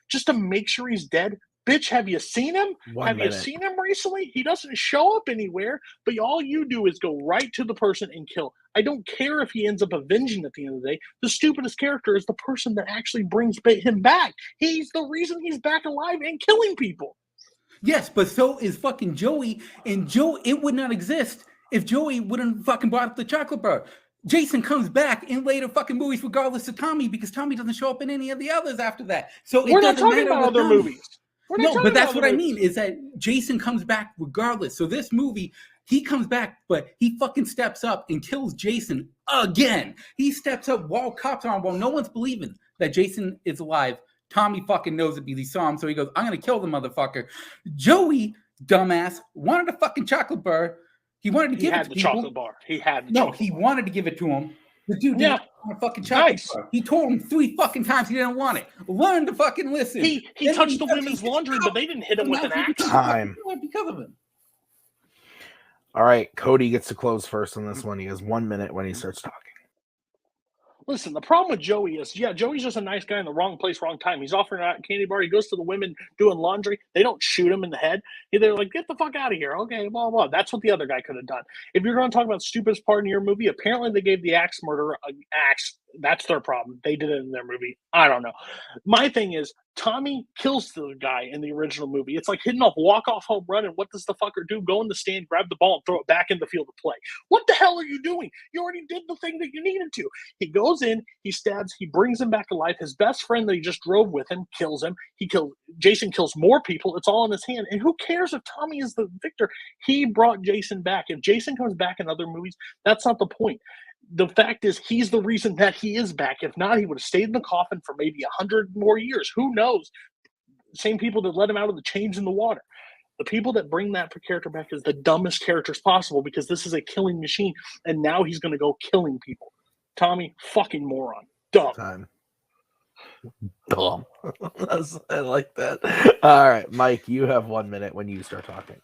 Speaker 5: just to make sure he's dead. Bitch, have you seen him? You seen him recently? He doesn't show up anywhere, but all you do is go right to the person and kill. I don't care if he ends up avenging at the end of the day. The stupidest character is the person that actually brings him back. He's the reason he's back alive and killing people.
Speaker 6: Yes, but so is fucking Joey. And it would not exist if Joey wouldn't fucking brought up the chocolate bar. Jason comes back in later fucking movies regardless of Tommy because Tommy doesn't show up in any of the others after that. So
Speaker 5: we're not talking about other movies.
Speaker 6: No, but that's what I mean is that Jason comes back regardless. So this movie, he comes back, but he fucking steps up and kills Jason again. He steps up while cops are on, while no one's believing that Jason is alive. Tommy fucking knows it because he saw him. So he goes, I'm going to kill the motherfucker. Joey, dumbass, wanted a fucking chocolate bar. He wanted to give it to people.
Speaker 5: Chocolate bar.
Speaker 6: He wanted to give it to him. The dude didn't want a fucking chocolate bar. He told him 3 fucking times he didn't want it. Learn to fucking listen.
Speaker 5: He touched the women's laundry, but they didn't hit him with an axe.
Speaker 2: Time.
Speaker 6: Because of him.
Speaker 2: All right, Cody gets to close first on this one. He has 1 minute when he starts talking.
Speaker 5: Listen, the problem with Joey is, Joey's just a nice guy in the wrong place, wrong time. He's offering a candy bar. He goes to the women doing laundry. They don't shoot him in the head. They're like, get the fuck out of here. Okay, blah, blah. That's what the other guy could have done. If you're going to talk about stupidest part in your movie, apparently they gave the axe murderer an axe. That's their problem. They did it in their movie. I don't know. My thing is, Tommy kills the guy in the original movie. It's like hitting a walk-off home run, and what does the fucker do? Go in the stand, grab the ball, and throw it back in the field of play. What the hell are you doing? You already did the thing that you needed to. He goes in, he stabs, he brings him back alive. His best friend that he just drove with him kills him. Jason kills more people. It's all in his hand. And who cares if Tommy is the victor? He brought Jason back. If Jason comes back in other movies, that's not the point. The fact is, he's the reason that he is back. If not, he would have stayed in the coffin for maybe 100 more years. Who knows? Same people that let him out of the chains in the water. The people that bring that character back is the dumbest characters possible because this is a killing machine, and now he's going to go killing people. Tommy, fucking moron. Dumb.
Speaker 2: Time. Dumb. I like that. All right, Mike, you have 1 minute when you start talking.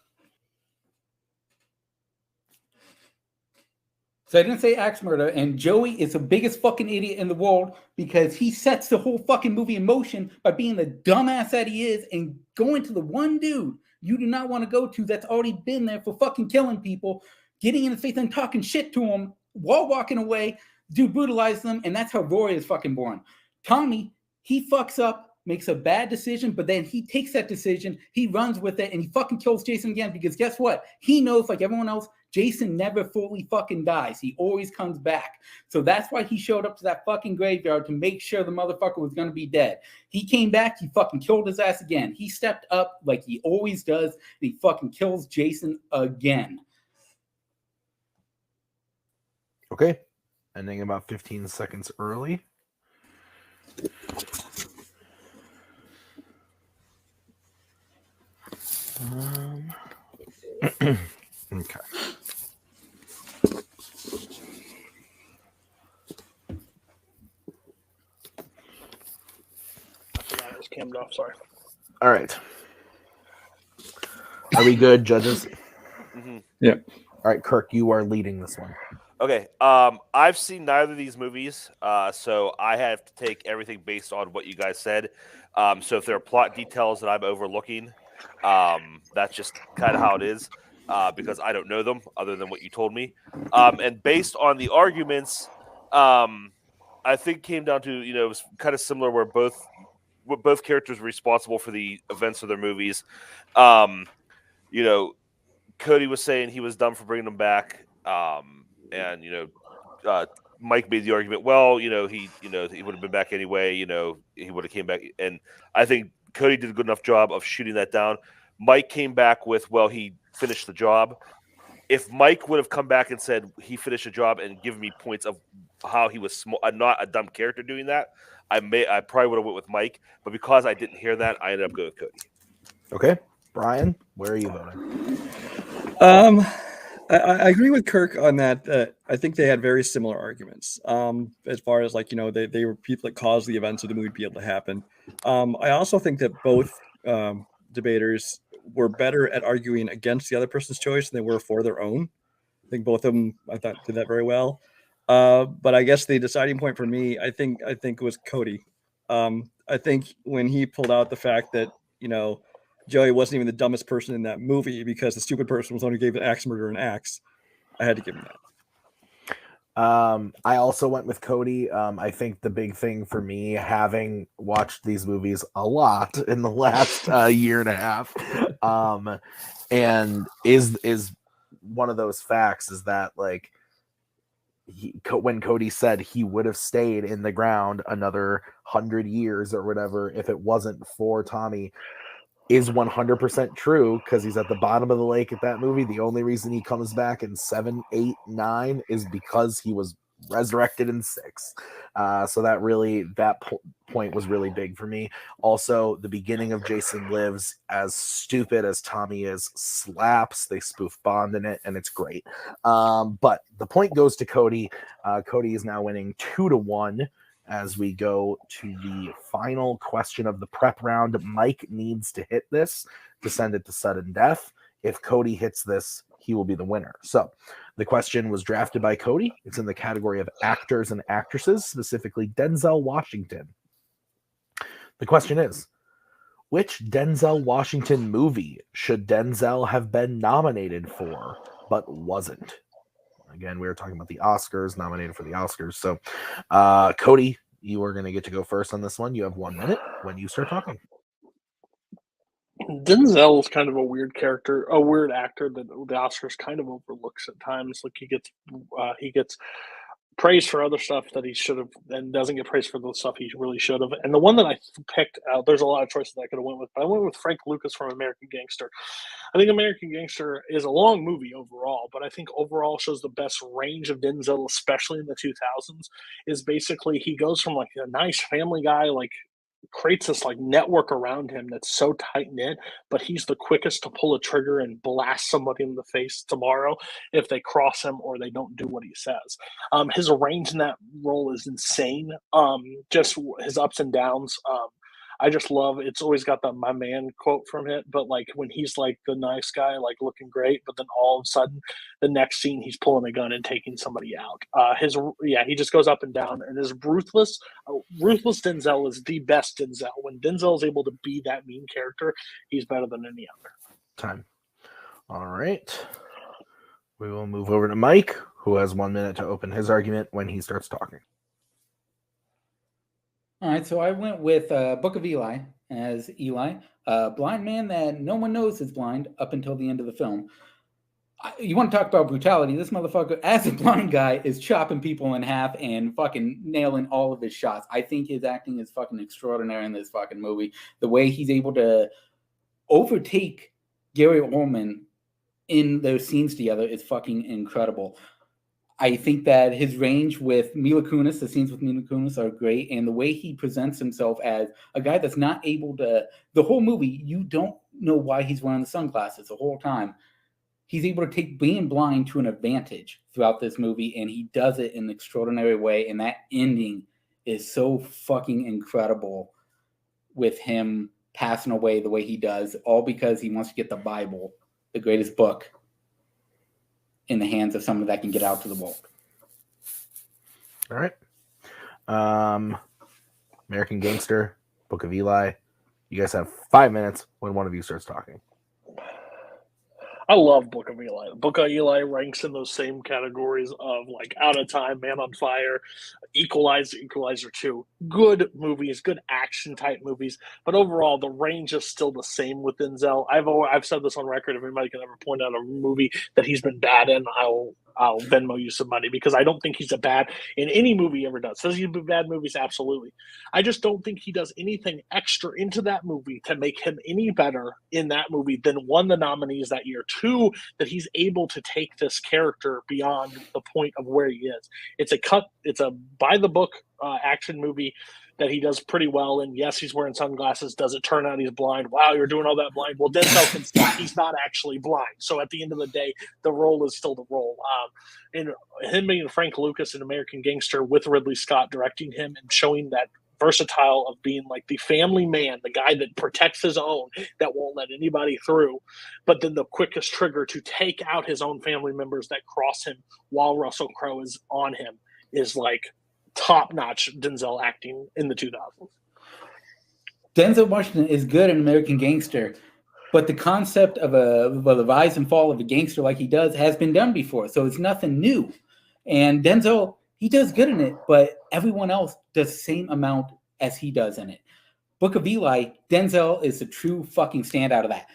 Speaker 6: So I didn't say axe murder, and Joey is the biggest fucking idiot in the world because he sets the whole fucking movie in motion by being the dumbass that he is and going to the one dude you do not want to go to that's already been there for fucking killing people, getting in his face and talking shit to him while walking away. Dude brutalized them, and that's how Roy is fucking born. Tommy, he fucks up, makes a bad decision, but then he takes that decision, he runs with it, and he fucking kills Jason again because guess what? He knows, like everyone else, Jason never fully fucking dies. He always comes back. So that's why he showed up to that fucking graveyard to make sure the motherfucker was going to be dead. He came back. He fucking killed his ass again. He stepped up like he always does. And he fucking kills Jason again.
Speaker 2: Okay. Ending about 15 seconds early. Okay.
Speaker 5: I was cammed off, sorry.
Speaker 2: All right. Are we good, judges?
Speaker 4: Mm-hmm.
Speaker 3: Yeah.
Speaker 2: All right, Kirk, you are leading this one.
Speaker 4: Okay. I've seen neither of these movies, so I have to take everything based on what you guys said. So if there are plot details that I'm overlooking, that's just kind of how it is, because I don't know them other than what you told me. And based on the arguments, I think came down to, it was kind of similar where both characters were responsible for the events of their movies. Cody was saying he was dumb for bringing him back, and Mike made the argument. Well, he would have been back anyway. He would have came back, and I think Cody did a good enough job of shooting that down. Mike came back with, well, he finished the job. If Mike would have come back and said he finished the job and given me points of how he was not a dumb character doing that, I probably would have went with Mike. But because I didn't hear that, I ended up going with Cody.
Speaker 2: Okay, Brian, where are you voting?
Speaker 3: I agree with Kirk on that. I think they had very similar arguments. As far as they were people that caused the events of the movie to be able to happen. I also think that both debaters were better at arguing against the other person's choice than they were for their own. I think both of them, I thought, did that very well. But I guess the deciding point for me, I think was Cody. I think when he pulled out the fact that Joey wasn't even the dumbest person in that movie because the stupid person was the one who gave the axe murderer an axe, I had to give him that.
Speaker 2: I also went with Cody. I think the big thing for me, having watched these movies a lot in the last year and a half, and is one of those facts is that when Cody said he would have stayed in the ground another 100 years or whatever if it wasn't for Tommy, is 100% true, because he's at the bottom of the lake at that movie. The only reason he comes back in 7, 8, 9 is because he was resurrected in 6. So that point was really big for me. Also, the beginning of Jason Lives, as stupid as Tommy is, slaps. They spoof Bond in it, and it's great. But the point goes to Cody. Cody is now winning 2-1. As we go to the final question of the prep round. Mike needs to hit this to send it to sudden death. If Cody hits this, he will be the winner. So the question was drafted by Cody. It's in the category of actors and actresses, specifically Denzel Washington. The question is, which Denzel Washington movie should Denzel have been nominated for but wasn't? Again, we were talking about the Oscars, nominated for the Oscars. So, Cody, you are going to get to go first on this one. You have 1 minute when you start talking.
Speaker 5: Denzel is kind of a weird character, a weird actor that the Oscars kind of overlooks at times. Like he gets praise for other stuff that he should have, and doesn't get praise for the stuff he really should have. And the one that I picked out, there's a lot of choices that I could have went with, but I went with Frank Lucas from American Gangster. I think American Gangster is a long movie overall, but I think overall shows the best range of Denzel, especially in the 2000s, is basically he goes from like a nice family guy, creates this network around him that's so tight knit, but he's the quickest to pull a trigger and blast somebody in the face tomorrow if they cross him or they don't do what he says. His range in that role is insane. Just his ups and downs. I just love it's always got the "my man" quote from it, but when he's the nice guy, looking great, but then all of a sudden the next scene he's pulling a gun and taking somebody out. He just goes up and down, and his ruthless Denzel is the best Denzel. When Denzel is able to be that mean character, he's better than any other.
Speaker 2: Time. All right. We will move over to Mike, who has 1 minute to open his argument when he starts talking.
Speaker 6: All right, so I went with Book of Eli as Eli, a blind man that no one knows is blind up until the end of the film. You want to talk about brutality? This motherfucker, as a blind guy, is chopping people in half and fucking nailing all of his shots. I think his acting is fucking extraordinary in this fucking movie. The way he's able to overtake Gary Oldman in those scenes together is fucking incredible. I think that his range with Mila Kunis, the scenes with Mila Kunis are great, and the way he presents himself as a guy that's not able to, the whole movie, you don't know why he's wearing the sunglasses the whole time. He's able to take being blind to an advantage throughout this movie, and he does it in an extraordinary way, and that ending is so fucking incredible with him passing away the way he does, all because he wants to get the Bible, the greatest book, in the hands of someone that can get out to the world.
Speaker 2: All right. American Gangster, Book of Eli. You guys have 5 minutes when one of you starts talking.
Speaker 5: I love Book of Eli. Book of Eli ranks in those same categories of like Out of Time, Man on Fire, Equalizer, Equalizer 2. Good good action type movies. But overall, the range is still the same with Denzel. I've said this on record. If anybody can ever point out a movie that he's been bad in, I'll Venmo you some money because I don't think he's a bad in any movie he ever does. Does he do bad movies? Absolutely. I just don't think he does anything extra into that movie to make him any better in that movie than one, the nominees that year, two, that he's able to take this character beyond the point of where he is. It's a by the book action movie that he does pretty well. And yes, he's wearing sunglasses. Does it turn out he's blind? Wow, you're doing all that blind. Well, Denzel can see he's not actually blind. So at the end of the day, the role is still the role. And him being Frank Lucas, an American Gangster, with Ridley Scott directing him and showing that versatile of being like the family man, the guy that protects his own, that won't let anybody through, but then the quickest trigger to take out his own family members that cross him while Russell Crowe is on him is like top-notch Denzel acting in the 2000s.
Speaker 6: Denzel Washington is good in American Gangster, but the concept of the rise and fall of a gangster like he does has been done before, so it's nothing new. And Denzel, he does good in it, but everyone else does the same amount as he does in it. Book of Eli, Denzel is a true fucking standout of that.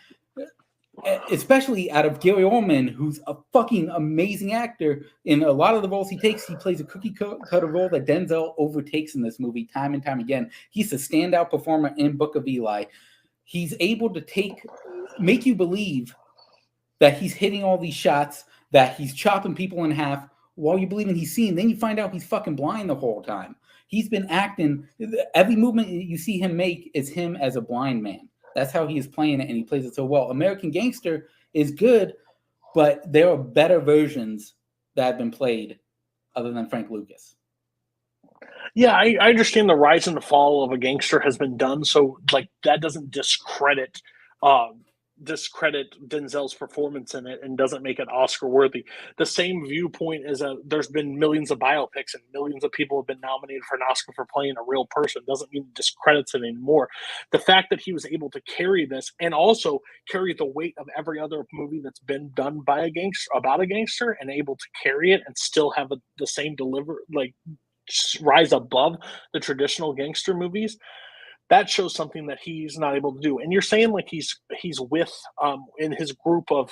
Speaker 6: Especially out of Gary Oldman, who's a fucking amazing actor. In a lot of the roles he takes, he plays a cookie cutter role that Denzel overtakes in this movie time and time again. He's a standout performer in Book of Eli. He's able to make you believe that he's hitting all these shots, that he's chopping people in half while you believe he's seeing. Then you find out he's fucking blind the whole time. He's been acting. Every movement you see him make is him as a blind man. That's how he is playing it, and he plays it so well. American Gangster is good, but there are better versions that have been played other than Frank Lucas.
Speaker 5: Yeah, I understand the rise and the fall of a gangster has been done, so like that doesn't discredit Denzel's performance in it and doesn't make it Oscar worthy. The same viewpoint is there's been millions of biopics and millions of people have been nominated for an Oscar for playing a real person. Doesn't mean it discredits it anymore. The fact that he was able to carry this and also carry the weight of every other movie that's been done by a gangster about a gangster and able to carry it and still have the same rise above the traditional gangster movies, that shows something that he's not able to do. And you're saying like he's with in his group of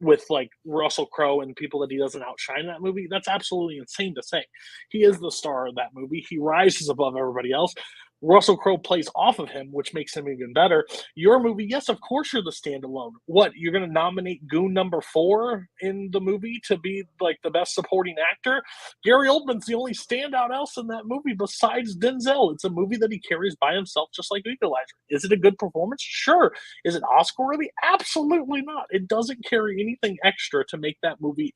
Speaker 5: with like Russell Crowe and people that he doesn't outshine in that movie. That's absolutely insane to say. He is the star of that movie. He rises above everybody else. Russell Crowe plays off of him, which makes him even better. Your movie, yes, of course you're the standalone. What, you're going to nominate Goon number 4 in the movie to be like the best supporting actor? Gary Oldman's the only standout else in that movie besides Denzel. It's a movie that he carries by himself, just like Equalizer. Is it a good performance? Sure. Is it Oscar worthy? Absolutely not. It doesn't carry anything extra to make that movie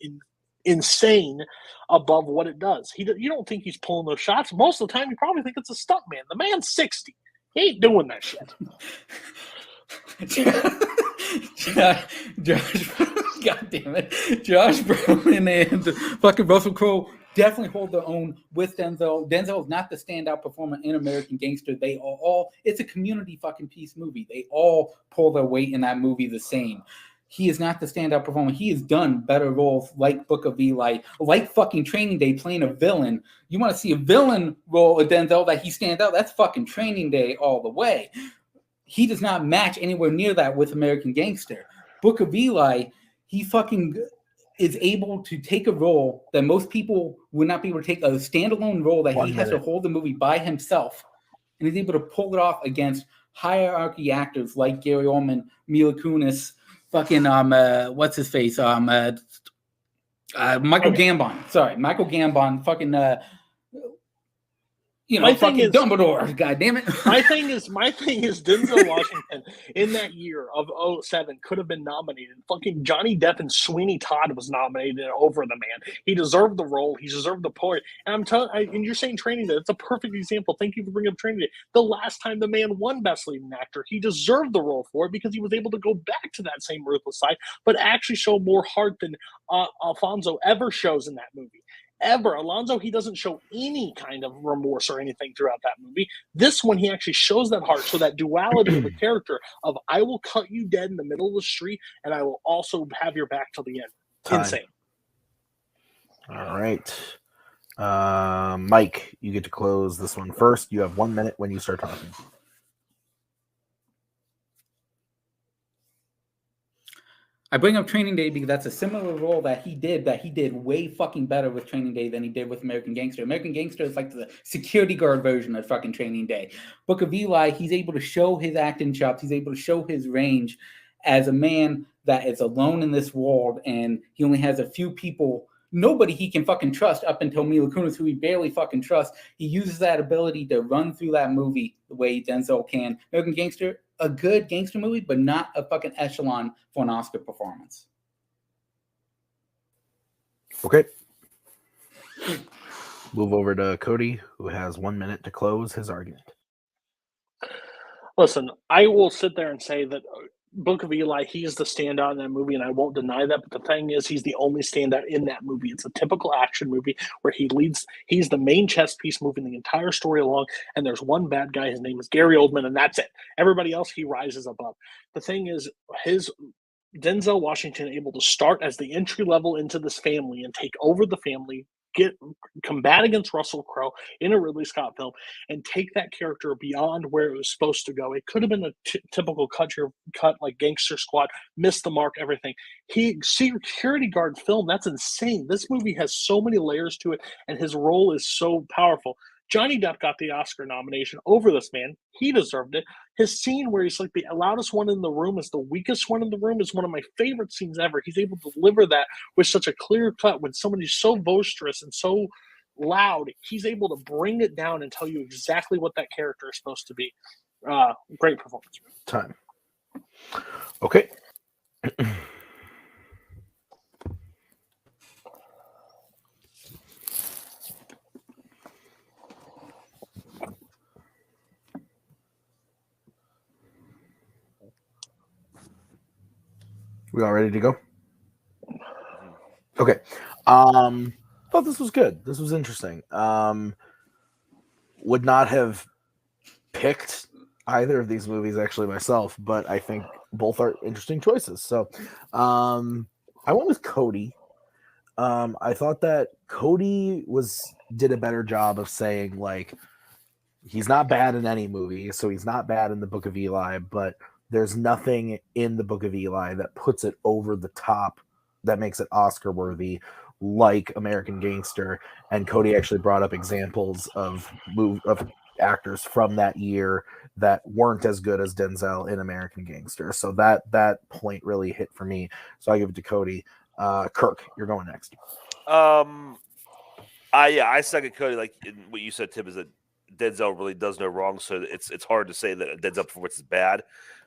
Speaker 5: insane above what it does. You don't think he's pulling those shots. Most of the time, you probably think it's a stunt man. The man's 60. He ain't doing that shit.
Speaker 6: Josh, God damn it. Josh Brolin and fucking Russell Crowe definitely hold their own with Denzel. Denzel is not the standout performer in American Gangster. They are all, it's a community fucking piece movie. They all pull their weight in that movie the same. He is not the standout performer. He has done better roles like Book of Eli, like fucking Training Day playing a villain. You want to see a villain role of Denzel that he stands out? That's fucking Training Day all the way. He does not match anywhere near that with American Gangster. Book of Eli, he fucking is able to take a role that most people would not be able to take, a standalone role that he has to hold the movie by himself, and he's able to pull it off against hierarchy actors like Gary Oldman, Mila Kunis, fucking what's his face? Michael Gambon. Sorry, Michael Gambon. Fucking fucking Dumbledore. God damn it.
Speaker 5: my thing is Denzel Washington in that year of 2007 could have been nominated. Fucking Johnny Depp and Sweeney Todd was nominated over the man. He deserved the role. He deserved the part. And I'm telling, and you're saying Training Day. It's a perfect example. Thank you for bringing up Training Day. The last time the man won Best Leading Actor, he deserved the role for it because he was able to go back to that same ruthless side, but actually show more heart than Alfonso ever shows in that movie. ever. Alonzo, he doesn't show any kind of remorse or anything throughout that movie. This one, he actually shows that heart. So that duality of a character of I will cut you dead in the middle of the street, and I will also have your back till the end.
Speaker 2: Time.
Speaker 5: Insane.
Speaker 2: All right. Mike, you get to close this one first. You have 1 minute when you start talking.
Speaker 6: I bring up Training Day because that's a similar role that he did way fucking better with Training Day than he did with American Gangster. American Gangster is like the security guard version of fucking Training Day. Book of Eli, he's able to show his acting chops. He's able to show his range as a man that is alone in this world, and he only has a few people, nobody he can fucking trust up until Mila Kunis, who he barely fucking trusts. He uses that ability to run through that movie the way Denzel can. American Gangster, a good gangster movie, but not a fucking echelon for an Oscar performance.
Speaker 2: Okay. Move over to Cody, who has 1 minute to close his argument.
Speaker 5: Listen, I will sit there and say that Book of Eli, he's the standout in that movie, and I won't deny that. But the thing is, he's the only standout in that movie. It's a typical action movie where he's the main chess piece moving the entire story along, and there's one bad guy. His name is Gary Oldman, and that's it. Everybody else, he rises above. The thing is, Denzel Washington able to start as the entry level into this family and take over the family, combat against Russell Crowe in a Ridley Scott film, and take that character beyond where it was supposed to go. It could have been a typical cut like Gangster Squad, missed the mark, everything. Security guard film, that's insane. This movie has so many layers to it, and his role is so powerful. Johnny Depp got the Oscar nomination over this man. He deserved it. His scene where he's like the loudest one in the room is the weakest one in the room is one of my favorite scenes ever. He's able to deliver that with such a clear cut when somebody's so boisterous and so loud. He's able to bring it down and tell you exactly what that character is supposed to be. Great performance.
Speaker 2: Time. Okay. We all ready to go? Okay. Thought this was good. This was interesting. Would not have picked either of these movies actually myself, but I think both are interesting choices. So I went with Cody. I thought that Cody did a better job of saying, like, he's not bad in any movie, so he's not bad in the Book of Eli, but there's nothing in the Book of Eli that puts it over the top that makes it Oscar worthy, like American Gangster. And Cody actually brought up examples of actors from that year that weren't as good as Denzel in American Gangster. So that point really hit for me. So I give it to Cody. Kirk, you're going next.
Speaker 4: I second Cody. Like what you said, Tim, is that Denzel really does no wrong. So it's hard to say that a Denzel performance is bad.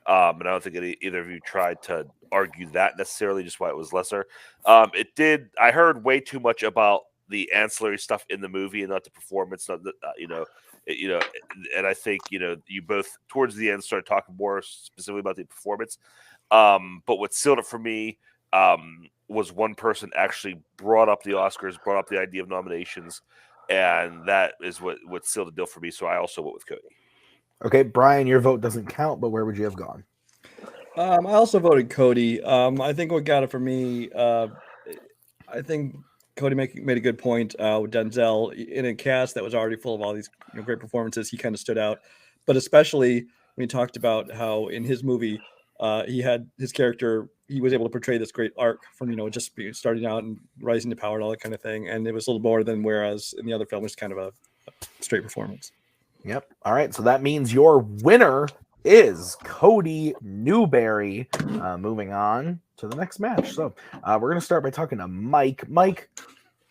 Speaker 4: And I don't think either of you tried to argue that necessarily, just why it was lesser. It did. I heard way too much about the ancillary stuff in the movie and not the performance. Not the, and I think you both towards the end started talking more specifically about the performance. But what sealed it for me was one person actually brought up the Oscars, brought up the idea of nominations, and that is what sealed the deal for me. So I also went with Cody.
Speaker 2: Okay, Brian, your vote doesn't count, but where would you have gone?
Speaker 3: I also voted Cody. I think what got it for me, I think Cody made a good point with Denzel in a cast that was already full of all these great performances. He kind of stood out, but especially when he talked about how in his movie he had his character. He was able to portray this great arc from just starting out and rising to power and all that kind of thing, and it was a little more than whereas in the other film it was kind of a straight performance.
Speaker 2: Yep. All right. So that means your winner is Cody Newberry. Moving on to the next match. So we're going to start by talking to Mike. Mike,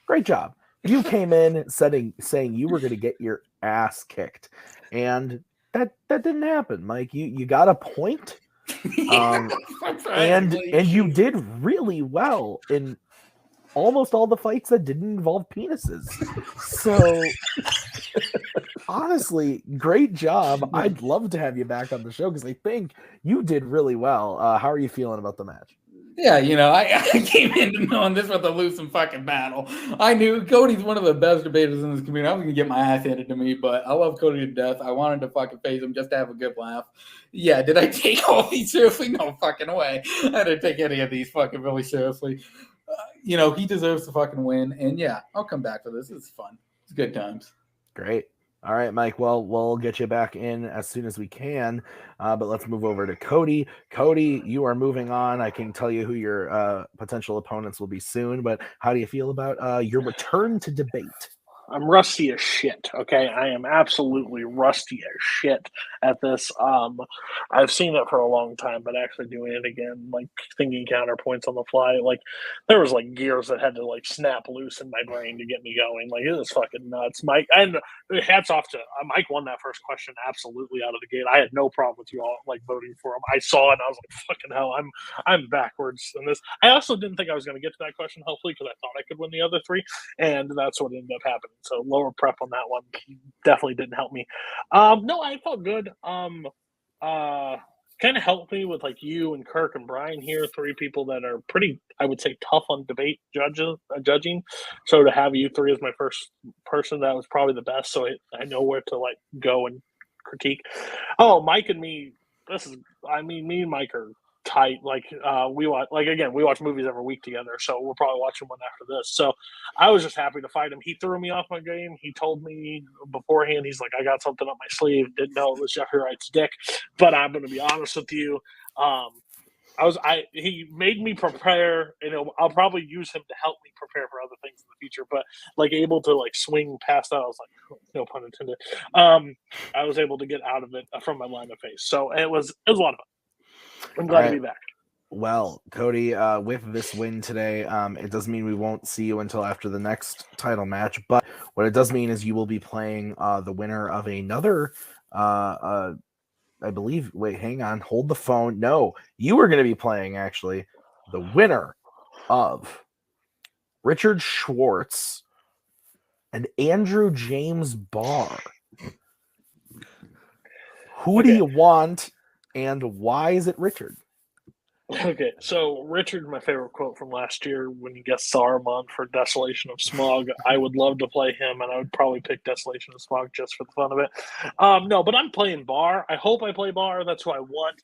Speaker 2: great job. You came in saying you were going to get your ass kicked, and that didn't happen, Mike. You got a point, and you did really well in almost all the fights that didn't involve penises. So honestly, great job. I'd love to have you back on the show because I think you did really well. How are you feeling about the match?
Speaker 6: Yeah, I came into knowing this was a losing fucking battle. I knew Cody's one of the best debaters in this community. I was gonna get my ass handed to me, but I love Cody to death. I wanted to fucking face him just to have a good laugh. Yeah, did I take all these seriously? No fucking way. I didn't take any of these fucking really seriously. He deserves to fucking win, and yeah, I'll come back for this. It's fun. It's good times.
Speaker 2: Great. All right, Mike. Well, we'll get you back in as soon as we can, but let's move over to Cody. Cody, you are moving on. I can tell you who your potential opponents will be soon, but how do you feel about your return to debate?
Speaker 5: I'm rusty as shit. Okay, I am absolutely rusty as shit at this. I've seen it for a long time, but actually doing it again, like thinking counterpoints on the fly, like there was like gears that had to like snap loose in my brain to get me going. Like it was fucking nuts, Mike. And hats off to Mike. Won that first question absolutely out of the gate. I had no problem with you all like voting for him. I saw it, and I was like, fucking hell, I'm backwards in this. I also didn't think I was going to get to that question, hopefully, because I thought I could win the other three, and that's what ended up happening. So lower prep on that one definitely didn't help me. No, I felt good. Kind of helped me with like you and Kirk and Brian here, three people that are pretty, I would say, tough on debate judging. So to have you three as my first person, that was probably the best. So I know where to like go and critique. Oh, Mike and me, me and Mike are tight. Like we watch movies every week together, so we're probably watching one after this. So I was just happy to fight him. He threw me off my game. He told me beforehand, he's like, I got something up my sleeve. Didn't know it was Jeffrey Wright's dick, but I'm going to be honest with you. He made me prepare, and I'll probably use him to help me prepare for other things in the future, but like able to like swing past that, I was like, no pun intended. I was able to get out of it from my line of face. So it was a lot of fun. I'm glad to be back.
Speaker 2: Well, Cody, with this win today, it doesn't mean we won't see you until after the next title match, but what it does mean is you will be playing the winner of another, I believe, wait, hang on, hold the phone. No, you are going to be playing, actually, the winner of Richard Schwartz and Andrew James Barr. Who do you want, and why is it Richard?
Speaker 5: Okay, so Richard, my favorite quote from last year when he guessed Saruman for Desolation of Smog. I would love to play him, and I would probably pick Desolation of Smog just for the fun of it. No, but I'm playing Barr. I hope I play Barr. That's who I want.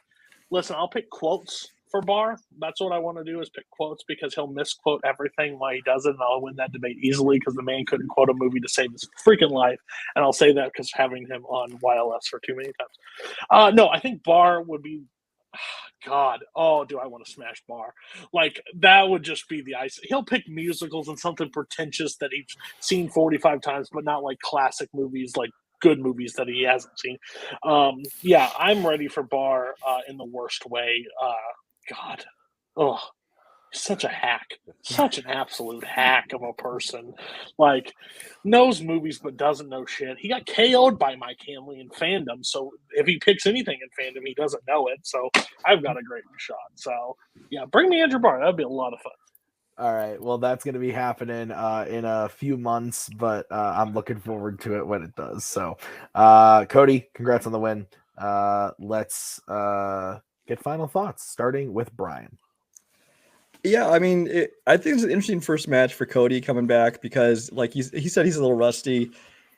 Speaker 5: Listen, I'll pick quotes for Barr. That's what I want to do is pick quotes because he'll misquote everything while he does it, and I'll win that debate easily because the man couldn't quote a movie to save his freaking life. And I'll say that because having him on YLS for too many times. No, I think Barr would be God, do I want to smash Barr? Like, that would just be the ice. He'll pick musicals and something pretentious that he's seen 45 times, but not like classic movies, like good movies that he hasn't seen. Yeah, I'm ready for Barr in the worst way. God. Oh, such a hack. Such an absolute hack of a person. Like, knows movies but doesn't know shit. He got KO'd by Mike Hanley in Fandom, so if he picks anything in Fandom, he doesn't know it. So I've got a great shot. So, yeah, bring me Andrew Barr. That'd be a lot of fun.
Speaker 2: All right. Well, that's going to be happening in a few months, but I'm looking forward to it when it does. So, Cody, congrats on the win. Let's get final thoughts, starting with Brian.
Speaker 3: Yeah, I mean, I think it's an interesting first match for Cody coming back because, like he said, he's a little rusty,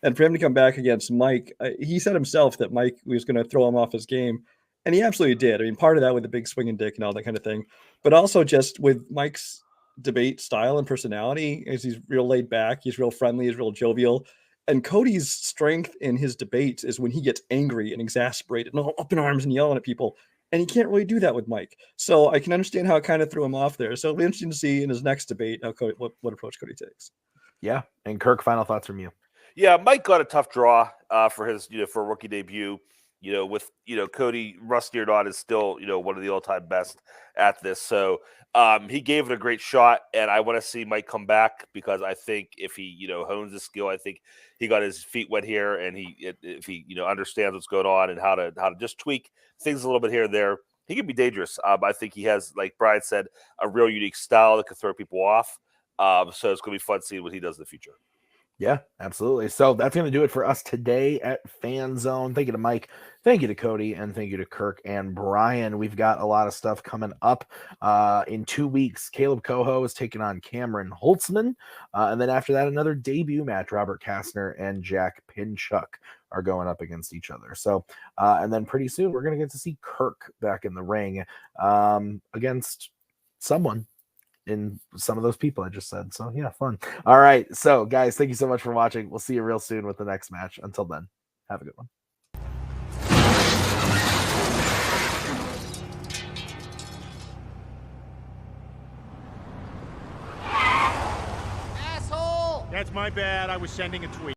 Speaker 3: and for him to come back against Mike, he said himself that Mike was going to throw him off his game, and he absolutely did. I mean, part of that with the big swinging dick and all that kind of thing, but also just with Mike's debate style and personality, is he's real laid back, he's real friendly, he's real jovial, and Cody's strength in his debates is when he gets angry and exasperated and all up in arms and yelling at people. And he can't really do that with Mike. So I can understand how it kind of threw him off there. So it'll be interesting to see in his next debate how Cody, what approach Cody takes.
Speaker 2: Yeah. And Kirk, final thoughts from you.
Speaker 4: Yeah, Mike got a tough draw for his, for a rookie debut. With Cody, rusty or not, is still, one of the all-time best at this. So he gave it a great shot, and I want to see Mike come back because I think if he, hones his skill, I think he got his feet wet here, and if he understands what's going on and how to just tweak things a little bit here and there, he could be dangerous. I think he has, like Brian said, a real unique style that could throw people off. So it's going to be fun seeing what he does in the future.
Speaker 2: Yeah, absolutely. So that's going to do it for us today at Fanzone. Thank you to Mike. Thank you to Cody. And thank you to Kirk and Brian. We've got a lot of stuff coming up. In 2 weeks, Caleb Coho is taking on Cameron Holtzman. And then after that, another debut match. Robert Kastner and Jack Pinchuk are going up against each other. So, and then pretty soon, we're going to get to see Kirk back in the ring against someone in some of those people I just said. So yeah, fun. All right. So guys, thank you so much for watching. We'll see you real soon with the next match. Until then, have a good one.
Speaker 7: That's my bad. I was sending a tweet.